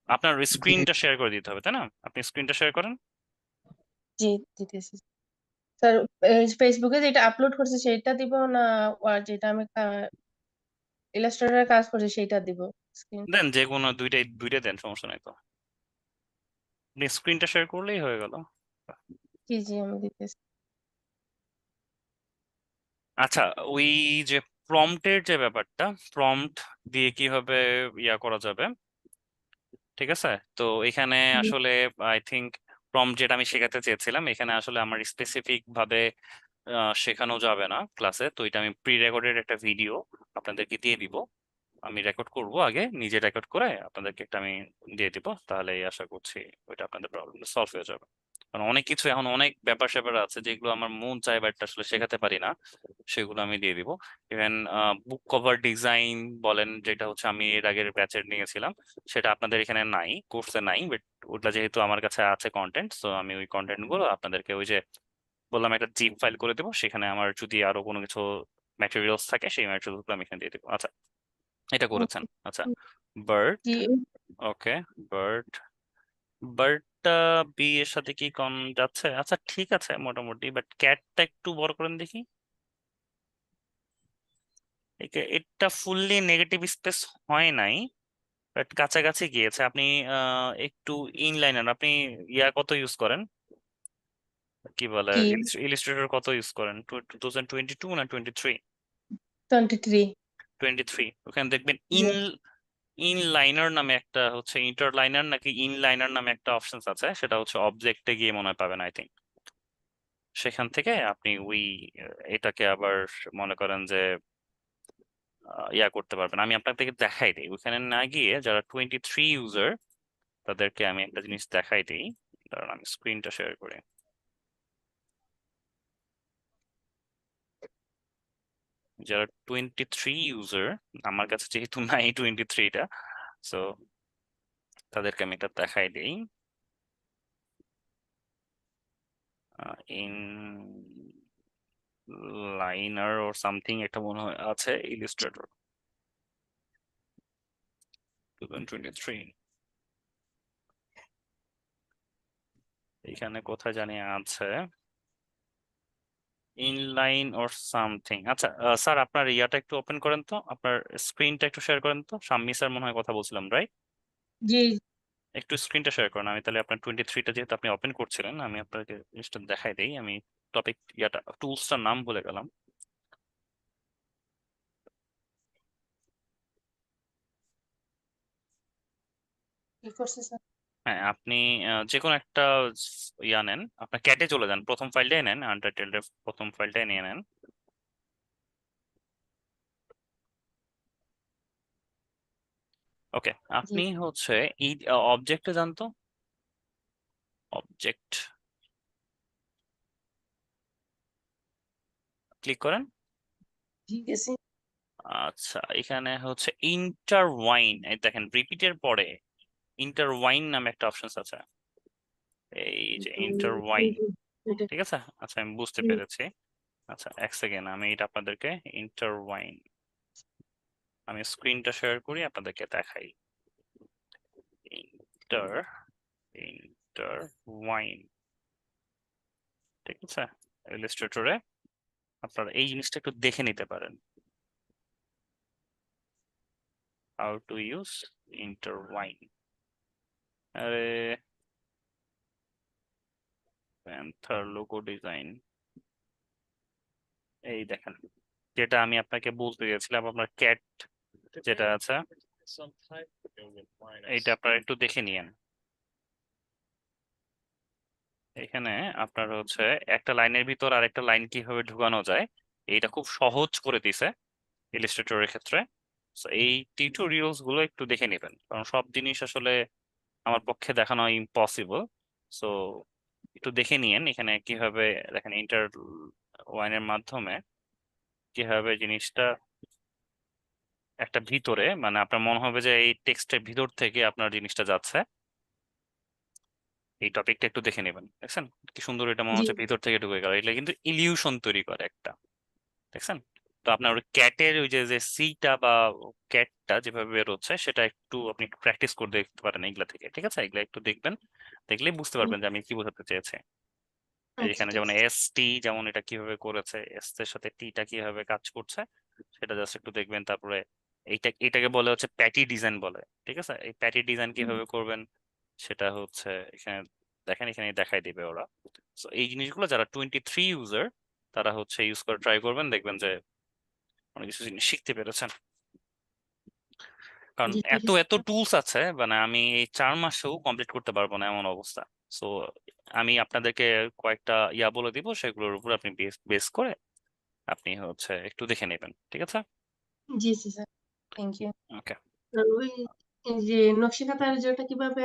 আপনার জি স্ক্রিনটা শেয়ার করে দিতে হবে তাই না? আপনি স্ক্রিনটা শেয়ার করেন। জি দিতেছি স্যার। ফেসবুকে যেটা আপলোড করছি সেটা দিব না, আর যেটা আমি ইলাস্ট্রেটরে কাজ করছি সেটা দিব স্ক্রিন? দেন যে কোনো দুইটাই দেন, সমস্যা নাই তো। আপনি স্ক্রিনটা শেয়ার করলেই হয়ে গেল। জি জি আমি দিতেছি। আচ্ছা, ওই যে প্রম্পটের যে ব্যাপারটা, প্রম্পট দিয়ে কিভাবে ইয়া করা যাবে, ঠিক আছে? তো এখানে জি আসলে আই থিংক প্রম্পট যেটা আমি শেখাতে চেয়েছিলাম, এখানে আসলে আমার স্পেসিফিক ভাবে শেখানো যাবে না ক্লাসে, তো এটা আমি প্রি রেকর্ডেড একটা ভিডিও আপনাদেরকে দিয়ে দিব। আমি রেকর্ড করব, আগে নিজে রেকর্ড করে আপনাদেরকে একটা আমি দিয়ে দিব, তাহলে আশা করছি ওইটা আপনাদের প্রবলেম সলভ হয়ে যাবে। কারণ অনেক কিছু এখন অনেক ব্যাপার স্যাপার আছে যেগুলো আমার মন চায় বাট আসলে শেখাতে পারি না, সেগুলো আমি দিয়ে দিব। ইভেন বুক কভার ডিজাইন বলেন, যেটা হচ্ছে আমি এর আগের ব্যাচের নিয়েছিলাম, সেটা আপনাদের এখানে নাই, কোর্সে নাই, বাট ওটা যেহেতু আমার কাছে আছে কন্টেন্ট, তো আমি ওই কন্টেন্ট গুলো আপনাদেরকে ওই যে বললাম একটা জিপ ফাইল করে দেবো, সেখানে আমার যদি আরো কোনো কিছু ম্যাটেরিয়ালস থাকে সেই ম্যাটেরিয়ালস গুলো আমি এখানে দিয়ে দেবো। আচ্ছা, এটা করেছেন। আচ্ছা, বার্ড, জি ওকে, বার্ড, বার্ডটা বি এর সাথে কি কম যাচ্ছে? আচ্ছা ঠিক আছে মোটামুটি, বাট ক্যাটটা একটু বড় করেন দেখি। এটা ফুললি নেগেটিভ স্পেস হয় নাই, বাট কাছাকাছি গিয়েছে। আপনি একটু ইনলাইনার, আপনি ইয়া কত ইউজ করেন, কি বলে, কি ইলিস্ট্রেটর কত ইউজ করেন? 2022 না 23? 23 23। ওখানে দেখবেন জি ইনলাইনার নামে একটা হচ্ছে, ইন্টারলাইনার নাকি ইনলাইনার নামে একটা অপশনস আছে, সেটা হচ্ছে অবজেক্টে গিয়ে মনে হয় পাবেন আই থিঙ্ক। সেখান থেকে আপনি ওই এটাকে আবার মনে করেন যে ইয়া করতে পারবেন। আমি আপনাদেরকে দেখাই দিই, ওখানে না গিয়ে যারা 23 ইউজার তাদেরকে আমি একটা জিনিস দেখাই দিই। কারণ আমি স্ক্রিনটা শেয়ার করি। যারা 23 ইউজার, আমার কাছে যেহেতু নাই 23টা, সো তাদেরকে আমি এটা দেখাই দিই। ইন লাইনার ওর সামথিং একটা মনে হয় আছে, ইলিস্ট্রেটর 2023 এখানে কোথায় জানি আছে, ইনলাইন ওর সামথিং। আচ্ছা স্যার, আপনার ইয়াটা একটু ওপেন করেন তো, আপনার স্ক্রিনটা একটু শেয়ার করেন তো। শাম্মী স্যার মনে হয় কথা বলছিলাম, রাইট? জি একটু স্ক্রিনটা শেয়ার করেন। আমি তাহলে আপনার 23টা যেহেতু আপনি ওপেন করছিলেন, আমি আপনাকে জিনিসটা দেখাই দেই। আমি টপিক ইয়াটা টুলসটার নাম ভুলে গেলাম। কি করছে স্যার? হ্যাঁ, আপনি যে কোনো একটা ইয়া নেন, আপনার ক্যাটে চলে যান, প্রথম ফাইলটাই নেন, আনটাইটেলড এর প্রথম ফাইলটাই নিয়ে নেন। ওকে, জি আপনি হচ্ছে এই অবজেক্টে যান তো, অবজেক্ট ক্লিক করেন। ঠিক আছে আচ্ছা, এখানে হচ্ছে ইন্টারওয়াইন, এই দেখেন রিপিটের পরে ইন্টারওয়াইন নামে একটা অপশন আছে, এই যে ইন্টারওয়াইন, ঠিক আছে? আচ্ছা আমি বুঝতে পেরেছি। আচ্ছা এক সেকেন্ড, আমি এটা আপনাদেরকে ইন্টারওয়াইন, আমি স্ক্রিনটা শেয়ার করি আপনাদেরকে দেখাই। ইন্টার ইন্টারওয়াইন, ঠিক আছে? ইলাস্ট্রেটরে আপনারা এই জিনিসটা একটু দেখে নিতে পারেন, হাউ টু ইউজ ইন্টারওয়াইন। আরে প্যান্থার লোগো ডিজাইন, এই দেখেন যেটা আমি আপনাকে বলতে গেছিলাম, আপনার ক্যাট যেটা আছে, এইটা আপনারা একটু দেখে নিয়েন। এখানে আপনার হচ্ছে একটা লাইনের ভিতর আর একটা লাইন কিভাবে ঢুকানো যায়, এইটা খুব সহজ করে দিছে ইলাস্ট্রেটরের ক্ষেত্রে। So, এই টিউটোরিয়ালস গুলো একটু দেখে নেবেন, কারণ সব জিনিস আসলে আমার পক্ষে দেখানো ইম্পসিবল। সো একটু দেখে নিয়েন এখানে কিভাবে, দেখেন ইন্টার ওয়াইনের মাধ্যমে কিভাবে জিনিসটা একটা ভিতরে, মানে আপনার মনে হবে যে এই টেক্সটের ভিতর থেকে আপনার জিনিসটা যাচ্ছে। এই টপিকটা একটু দেখে নেবেন, দেখছেন কি সুন্দর, এটা মনে জি হচ্ছে ভিতর থেকে ঢুকে গেল। এটা কিন্তু ইলিউশন তৈরি করে একটা, দেখছেন? তো আপনার ওই ক্যাটের ওই যে সিটা বা ক্যাটটা যেভাবে বের হচ্ছে, সেটা একটু আপনি প্র্যাকটিস করে দেখতে পারেন এগুলা থেকে, ঠিক আছে? এগুলা একটু দেখবেন, দেখলেই বুঝতে পারবেন যে আমি কি বোঝাতে চেয়েছি। আচ্ছা এখানে ঠিক যেমন আছে এস টি, যেমন এটা কিভাবে করেছে, এস এর সাথে টিটা কিভাবে কাজ করছে, সেটা জাস্ট একটু দেখবেন। তারপরে এটাকে বলে হচ্ছে প্যাটি ডিজাইন বলে, ঠিক আছে? এই প্যাটি ডিজাইন কিভাবে করবেন সেটা হচ্ছে এখানে দেখেন এখানে দেখাই দিবে ওরা। সো এই জিনিসগুলো যারা 23 ইউজার তারা হচ্ছে ইউজ করে ট্রাই করবেন, দেখবেন যে অনেক কিছু জিনিস শিখতে পেরেছেন। কারণ জি ঠিক এত আছে এত টুলস আছে, মানে আমি এই 4 মাসেও কমপ্লিট করতে পারবো না এমন অবস্থা। সো আমি আপনাদেরকে কয়েকটা ইয়া বলে দিব, সেগুলোর উপর আপনি বেস করে আপনি হচ্ছে একটু দেখে নেবেন, ঠিক আছে? জি জি স্যার, থ্যাংক ইউ। ওকে। ওই এই যে নকশিকাঁথার যেটা কিভাবে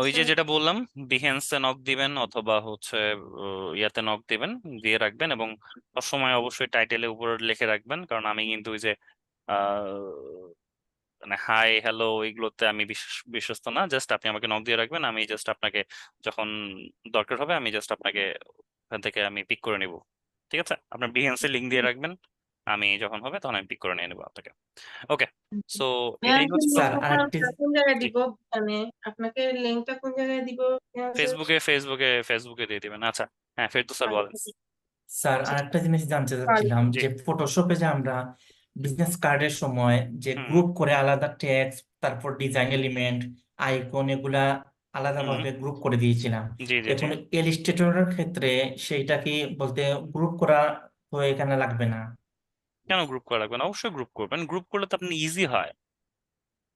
ওই নেক্সট যে যেটা বললাম, বিহেন্সে নক দিবেন অথবা হচ্ছে ইয়াতে নক দিবেন, দিয়ে রাখবেন, এবং সবসময় অবশ্যই টাইটেলের উপর লিখে রাখবেন, কারণ আমি কিন্তু ওই যে মানে হাই হ্যালো এগুলোতে আমি বিশ্বস্ত না। জাস্ট আপনি আমাকে নক দিয়ে রাখবেন, আমি জাস্ট আপনাকে যখন দরকার হবে আমি জাস্ট আপনাকে ওখান থেকে আমি পিক করে নিব, ঠিক আছে? আপনার বিহেন্সে লিঙ্ক দিয়ে রাখবেন, আমি যখন হবে তখন আমি পিক করে নিয়ে নেবো আপনাকে। ওকে, সো এটাই হচ্ছে স্যার আরেকটি কোন জায়গায় জি। দিব, মানে আপনাকে লিঙ্কটা কোন জায়গায় দিব? ফেসবুকে দিয়ে দিবেন। আচ্ছা, হ্যাঁ ফেরদৌস স্যার বলেন। স্যার আরেকটা জিনিস জানতে চাচ্ছিলাম জি। যে ফটোশপে যে আমরা বিজনেস কার্ডের সময় যে হুম গ্রুপ করে আলাদা টেক্সট, তারপর ডিজাইন এলিমেন্ট, আইকন এগুলা হুম আলাদাভাবে গ্রুপ করে দিয়েছিলাম। জি জি জি। এখন ইলিস্ট্রেটরের ক্ষেত্রে সেইটা কি বলতে গ্রুপ করা তো এখানে লাগবে না? কেন গ্রুপ করা লাগবে না? অবশ্যই গ্রুপ করবেন। গ্রুপ করলে তো আপনি ইজি হয়,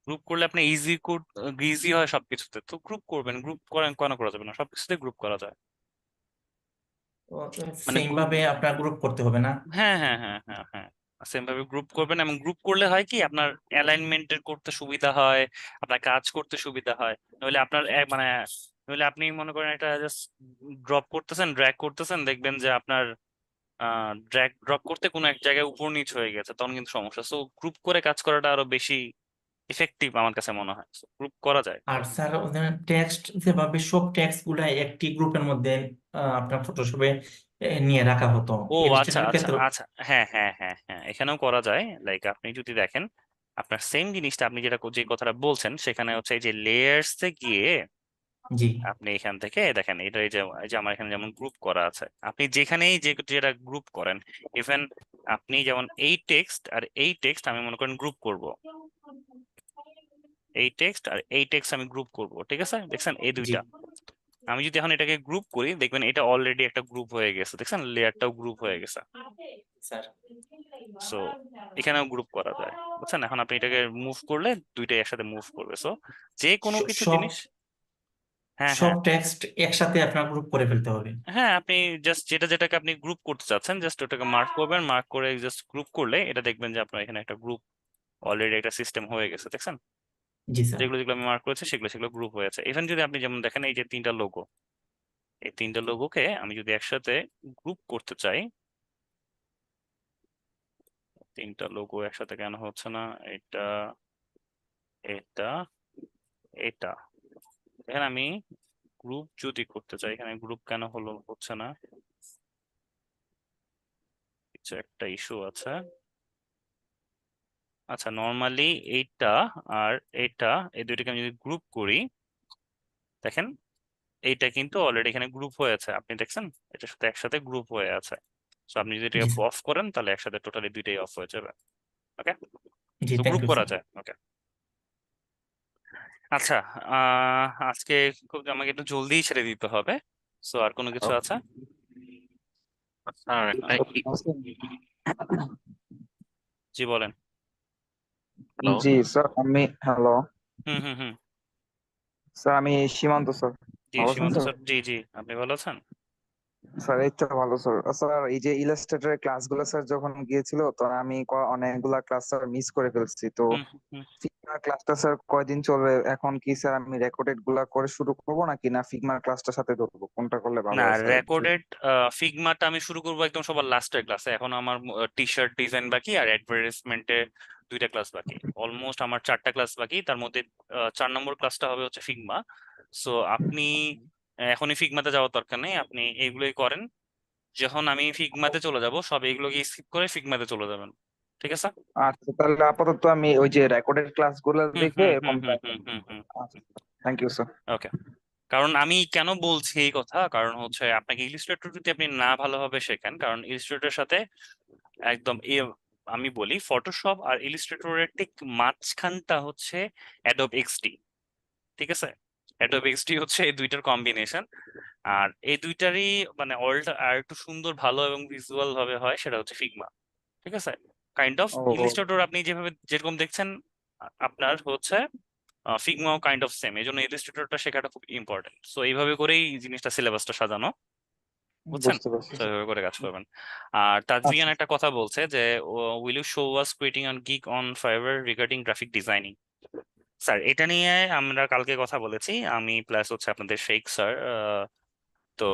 গ্রুপ করলে আপনি ইজি হয় সবকিছুতে, তো গ্রুপ করবেন। গ্রুপ করেন, কেন করা যাবে না? সবকিছুতে গ্রুপ করা যায়। মানে সেম গ্রুপ, ভাবে আপনার গ্রুপ করতে হবে না? হ্যাঁ হ্যাঁ হ্যাঁ হ্যাঁ হ্যাঁ, সেম ভাবে গ্রুপ করবেন, এবং গ্রুপ করলে হয় কি আপনার অ্যালাইনমেন্টের করতে সুবিধা হয়, আপনার কাজ করতে সুবিধা হয়। নইলে আপনার মানে নইলে আপনি মনে করেন একটা জাস্ট ড্রপ করতেছেন, ড্র্যাগ করতেছেন, দেখবেন যে আপনার ড্র্যাগ ড্রপ করতে কোনো এক জায়গায় উপর নিচ হয়ে গেছে, তখন কিন্তু সমস্যা। সো গ্রুপ করে কাজ করাটা আরো বেশি ইফেক্টিভ আমার কাছে মনে হয়। গ্রুপ করা যায়। আর স্যার টেক্সট যেভাবে সব টেক্সট গুলা একটি গ্রুপের মধ্যে আপনার ফটোশপে নিয়ে রাখা হতো, ও আচ্ছা ইলাস্ট্রেটরের আচ্ছা ক্ষেত্রে। আচ্ছা, হ্যাঁ হ্যাঁ হ্যাঁ হ্যাঁ, এখানেও করা যায়। লাইক আপনি যদি দেখেন, আপনার সেম জিনিসটা আপনি যেটা যে কথাটা বলছেন, সেখানে হচ্ছে এই যে লেয়ার্সে গিয়ে জি আপনি এখান থেকে দেখেন, এটা এই যে আমার এখানে যেমন গ্রুপ করা আছে, আপনি যেখানেই যেটা গ্রুপ করেন, ইভেন আপনি যেমন এই টেক্সট আর এই টেক্সট আমি মনে করেন গ্রুপ করব, এই টেক্সট আর এই টেক্সট আমি গ্রুপ করব, ঠিক আছে? দেখছেন এই জি দুইটা, আমি যদি এখন এটাকে গ্রুপ করি, দেখবেন এটা অলরেডি একটা গ্রুপ হয়ে গেছে, দেখছেন লেয়ারটাও গ্রুপ হয়ে গেছে। স্যার। সো এখানেও গ্রুপ করা যায়, বুঝছেন? এখন আপনি এটাকে মুভ করলে দুইটাই একসাথে মুভ করবে। সো যে কোনো কিছু সব জিনিস, হ্যাঁ সব হ্যাঁ টেক্সট একসাথে আপনার গ্রুপ করে ফেলতে হবে? হ্যাঁ, আপনি জাস্ট যেটাকে আপনি গ্রুপ করতে চাচ্ছেন, জাস্ট ওটাকে মার্ক করবেন, মার্ক করে জাস্ট গ্রুপ করলে এটা দেখবেন যে আপনার এখানে একটা গ্রুপ অলরেডি একটা সিস্টেম হয়ে গেছে, দেখছেন? জি স্যার। যেগুলো যেগুলো আমি মার্ক করেছি সেগুলো গ্রুপ হয়েছে। ইভেন যদি আপনি যেমন দেখেন এই যে তিনটা লোগো, এই তিনটা লোগোকে আমি যদি একসাথে গ্রুপ করতে চাই, তিনটা লোগো একসাথে কেন হচ্ছে না? এটা, এটা, এটা, এখানে আমি গ্রুপ যদি করতে চাই, এখানে গ্রুপ কেন হচ্ছে না? কিছু একটা ইস্যু আছে। আচ্ছা, নর্মালি এইটা আর এটা, এই দুইটাকে আমি যদি গ্রুপ করি, দেখেন এইটা কিন্তু অলরেডি এখানে গ্রুপ হয়েছে, আপনি দেখছেন এটার সাথে একসাথে গ্রুপ হয়ে আছে। সো আপনি যদি জি এটাকে স্যার। অফ করেন, তাহলে একসাথে টোটালি দুইটাই অফ হয়ে যাবে। ওকে, জি তো থ্যাংক গ্রুপ ইউ করা স্যার। যায়। ওকে, আচ্ছা, আজকে খুব আমাকে একটু জলদি ছেড়ে দিতে হবে। সো আর কোনো কিছু আছে? স্যার একটা জি বলেন। হ্যালো। জি স্যার, হ্যালো হুম হুম হুম স্যার, আমি সীমান্ত স্যার। জি ভালো আছেন সীমান্ত স্যার? স্যার, জি জি, আপনি ভালো আছেন? স্যার এই তো ভালো স্যার। স্যার এই যে ইলাস্ট্রেটরের ক্লাসগুলো স্যার যখন গিয়েছিল, তো আমি অনেকগুলা ক্লাস স্যার মিস করে ফেলছি। তো হুম হুম ফিগমার ক্লাসটা স্যার কয়দিন চলবে? এখন কি স্যার আমি রেকর্ডেড গুলা করে শুরু করবো, নাকি না ফিগমার ক্লাসটার সাথে ধরবো? কোনটা করলে ভালো না, হয় স্যার? রেকর্ডেড ফিগমাটা আমি শুরু করবো একদম সবার লাস্টের ক্লাসে। এখন আমার টি শার্ট ডিজাইন বাকি, আর অ্যাডভার্টাইজমেন্টে 2টা ক্লাস বাকি। অলমোস্ট আমার 4টা ক্লাস বাকি, তার মধ্যে 4 নম্বর ক্লাসটা হবে হচ্ছে ফিগমা। সো আপনি এখনই ফিগমাতে যাওয়ার দরকার নেই, আপনি এইগুলোই করেন। যখন আমি ফিগমাতে চলে যাব, সব এইগুলোকে স্কিপ করে ফিগমাতে চলে যাবেন, ঠিক আছে? আচ্ছা, তাহলে আপাতত আমি ওই যে রেকর্ডেড ক্লাসগুলো হুম দেখে হুম হুম হুম কমপ্লিট। হুম হুম হুম আচ্ছা, থ্যাংক ইউ স্যার। ওকে। কারণ আমি কেন বলছি এই কথা, কারণ হচ্ছে আপনাকে ইলিস্ট্রেটর যদি আপনি না ভালোভাবে শেখেন, কারণ ইলিস্ট্রেটরের সাথে একদম আমি বলি ফটোশপ আর ইলিস্ট্রেটরের ঠিক মাঝখানটা হচ্ছে অ্যাডোব এক্সডি, ঠিক আছে? অ্যাডোবি এক্সডি হচ্ছে এই দুইটার কম্বিনেশন। আর এই দুইটারই মানে অলটা আর একটু সুন্দর ভালো এবং ভিজুয়াল ভাবে হয় সেটা হচ্ছে ফিগমা। ঠিক আছে, কাইন্ড অফ ও ইলিস্ট্রেটর আপনি যেভাবে যেরকম দেখছেন আপনার হচ্ছে ফিগমাও কাইন্ড অফ সেম, এই জন্য ইলিস্ট্রেটরটা শেখাটা খুব ইম্পর্টেন্ট। সো এইভাবে করেই জিনিসটা সিলেবাসটা সাজানো, বুঝছেন? বুঝতে পারছি তো স্যার। এইভাবে করে কাজ করবেন। আর তাজরিয়ান আচ্ছা একটা কথা বলছে যে will you show us creating on gig on Fiverr regarding graphic designing. Sir এটা নিয়ে আমরা কালকে কথা বলেছি আমি প্লাস হচ্ছে আপনাদের শেখ স্যার। তো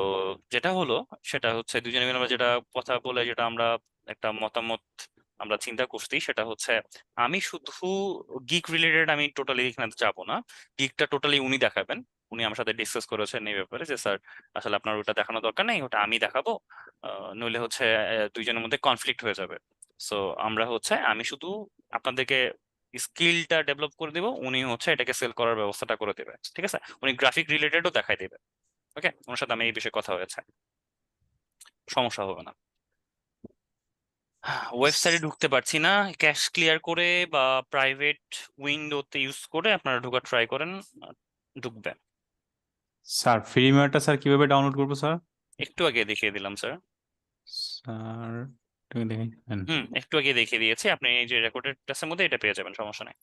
যেটা হলো সেটা হচ্ছে দুজনে মিলে আমরা যেটা কথা বলে যেটা আমরা একটা মতামত আমরা চিন্তা করছি সেটা হচ্ছে আমি শুধু গিক রিলেটেড আমি টোটালি এখানে যাবো না, গিকটা টোটালি উনি দেখাবেন। উনি আমার সাথে ডিসকাস করেছেন এই ব্যাপারে যে স্যার আসলে আপনার ওটা দেখানো দরকার নেই, ওটা আমি দেখাবো। নইলে হচ্ছে দুইজনের মধ্যে কনফ্লিক্ট হয়ে যাবে। সো আমরা হচ্ছে আমি শুধু আপনাদেরকে স্কিলটা ডেভেলপ করে দিব, উনি হচ্ছে এটাকে সেল করার ব্যবস্থাটা করে দেবে। ঠিক আছে, উনি গ্রাফিক রিলেটেডও দেখাই দেবে। ওকে, ওনার সাথে আমি এই বিষয়ে কথা হয়েছে, সমস্যা হবে না। ওয়েবসাইটে ঢুকতে পারছি না, ক্যাশ ক্লিয়ার করে বা প্রাইভেট উইন্ডোতে ইউজ করে আপনারা ঢোকার ট্রাই করেন, ঢুকবে। স্যার ফ্রিমিয়ারটা স্যার কিভাবে ডাউনলোড করবো স্যার? একটু আগে দেখিয়ে দিলাম স্যার। স্যার একটু দেখেন। একটু আগে দেখিয়ে দিয়েছি, আপনি এই যে রেকর্ডেড ক্লাসের মধ্যে এটা পেয়ে যাবেন, সমস্যা নেই।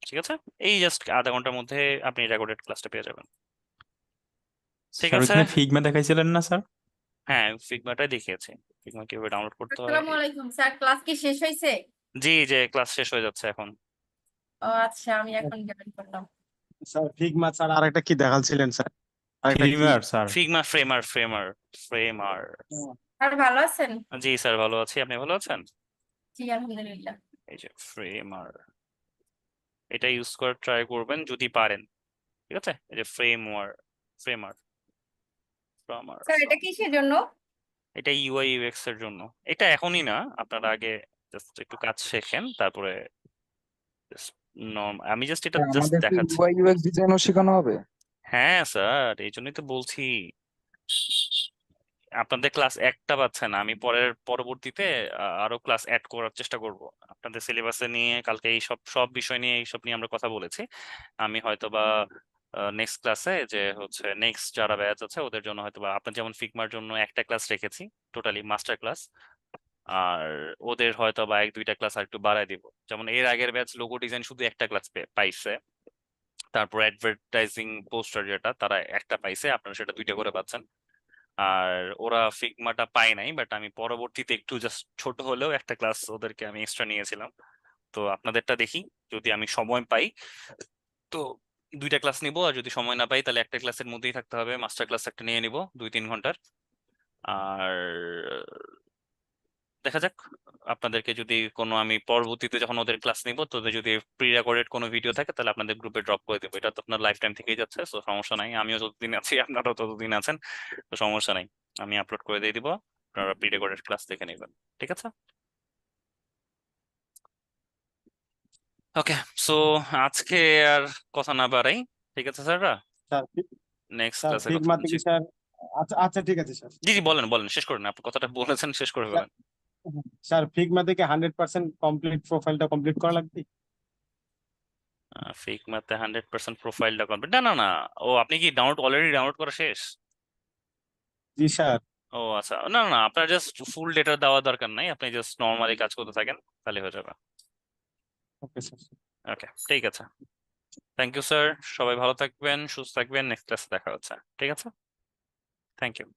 ঠিক আছে, এই জাস্ট আধা ঘন্টার মধ্যে আপনি রেকর্ডেড ক্লাসটা পেয়ে যাবেন। ঠিক স্যার আছে, ওইখানে ফিগমা দেখাইছিলেন না স্যার? হ্যাঁ ফিগমাটাই দেখিয়েছি, ফিগমা কিভাবে ডাউনলোড করতে হয়। আসসালামু আলাইকুম স্যার, ক্লাস কি শেষ হয়েছে? জি যে ক্লাস শেষ হয়ে যাচ্ছে এখন। ও আচ্ছা, আমি এখন জয়েন করলাম। স্যার ফিগমা স্যার আরেকটা কি দেখাচ্ছিলেন স্যার? আরেকটা কি? ফ্রিমিয়ার স্যার। ফিগমা ফ্রেমার। স্যার ভালো আছেন? জি স্যার ভালো আছি, আপনি ভালো আছেন? জি আলহামদুলিল্লাহ। এই যে ফ্রেমার, এটা ইউজ করে ট্রাই করবেন যদি পারেন। ঠিক আছে, এই যে ফ্রেমার স্যার এটা কিসের জন্য? এটা ইউআই ইউএক্স এর জন্য। এটা এখনই না, আপনারা আগে জাস্ট একটু কাজ শেখেন তারপরে আমি জাস্ট এটা জাস্ট আমাদের কি দেখাচ্ছি। ইউআই ইউএক্স ডিজাইনও শেখানো হবে? হ্যাঁ স্যার, এই জন্যই তো বলছি আপনাদের ক্লাস একটা পাচ্ছেন, আমি পরবর্তীতে আরো ক্লাস অ্যাড করার চেষ্টা করব আপনাদের সিলেবাসে নিয়ে। কালকে এই সব বিষয় নিয়ে এইসব নিয়ে আমরা কথা বলেছি। আমি হয়তো বা নেক্সট ক্লাসে যে হচ্ছে নেক্সট যারা ব্যাচ আছে ওদের জন্য হয়তো বা আপনার যেমন ফিগমার জন্য একটা ক্লাস রেখেছি টোটালি মাস্টার ক্লাস, আর ওদের হয়তো বা এক দুইটা ক্লাস আর একটু বাড়ায় দিব। যেমন এর আগের ব্যাচ লোগো ডিজাইন শুধু একটা ক্লাস পাইছে, তারপর অ্যাডভার্টাইজিং পোস্টার যেটা তারা একটা পাইছে, আপনারা সেটা দুইটা করে পাচ্ছেন। আর ওরা ফিগমাটা পায় নাই, বাট আমি পরবর্তীতে একটু জাস্ট ছোট হলেও একটা ক্লাস ওদেরকে আমি এক্সট্রা নিয়েছিলাম। তো আপনাদেরটা দেখি, যদি আমি সময় পাই তো দুইটা ক্লাস নিব, আর যদি সময় না পাই তাহলে একটা ক্লাসের মধ্যেই থাকতে হবে, মাস্টার ক্লাস একটা নিয়ে নিব 2-3 ঘন্টার। আর দেখা যাক, আপনাদেরকে যদি কোনো আমি পরবর্তীতে যখন ওদের ক্লাস নিব তোদের যদি প্রি রেকর্ডেড কোনো ভিডিও থাকে তাহলে আপনাদের গ্রুপে ড্রপ করে দেবো। এটা তো আপনার লাইফ টাইম থেকেই যাচ্ছে, তো সমস্যা নাই, আমিও যতদিন আছি আপনারাও ততদিন আছেন, তো সমস্যা নাই, আমি আপলোড করে দিয়ে দিব, আপনারা প্রি রেকর্ডেড ক্লাস দেখে নেবেন। ঠিক আছে, ওকে। সো আজকে আর কথা না বাড়াই, ঠিক আছে স্যাররা, স্যার নেক্সট স্যার ক্লাসে কথা ফিগমা বলছি। থেকে স্যার। আচ্ছা আচ্ছা ঠিক আছে স্যার। জি জি বলেন বলেন, শেষ করেন, আপনি কথাটা বলেছেন শেষ করে ফেলেন। স্যার ফিগমা থেকে 100% কমপ্লিট প্রোফাইলটা কমপ্লিট করা লাগবে? ফিগমাতে 100% প্রোফাইলটা কমপ্লিট না না না, ও আপনি কি অলরেডি ডাউনলোড করা শেষ? জি স্যার। ও আচ্ছা, না না না, আপনার জাস্ট ফুল ডেটা দেওয়ার দরকার নাই, আপনি জাস্ট নর্মালি কাজ করতে থাকেন তাহলে হয়ে যাবে। Okay sir. ওকে ঠিক আছে, থ্যাংক ইউ স্যার, সবাই ভালো থাকবেন সুস্থ থাকবেন, নেক্সট ক্লাসে দেখা হচ্ছে। ঠিক আছে, থ্যাংক ইউ।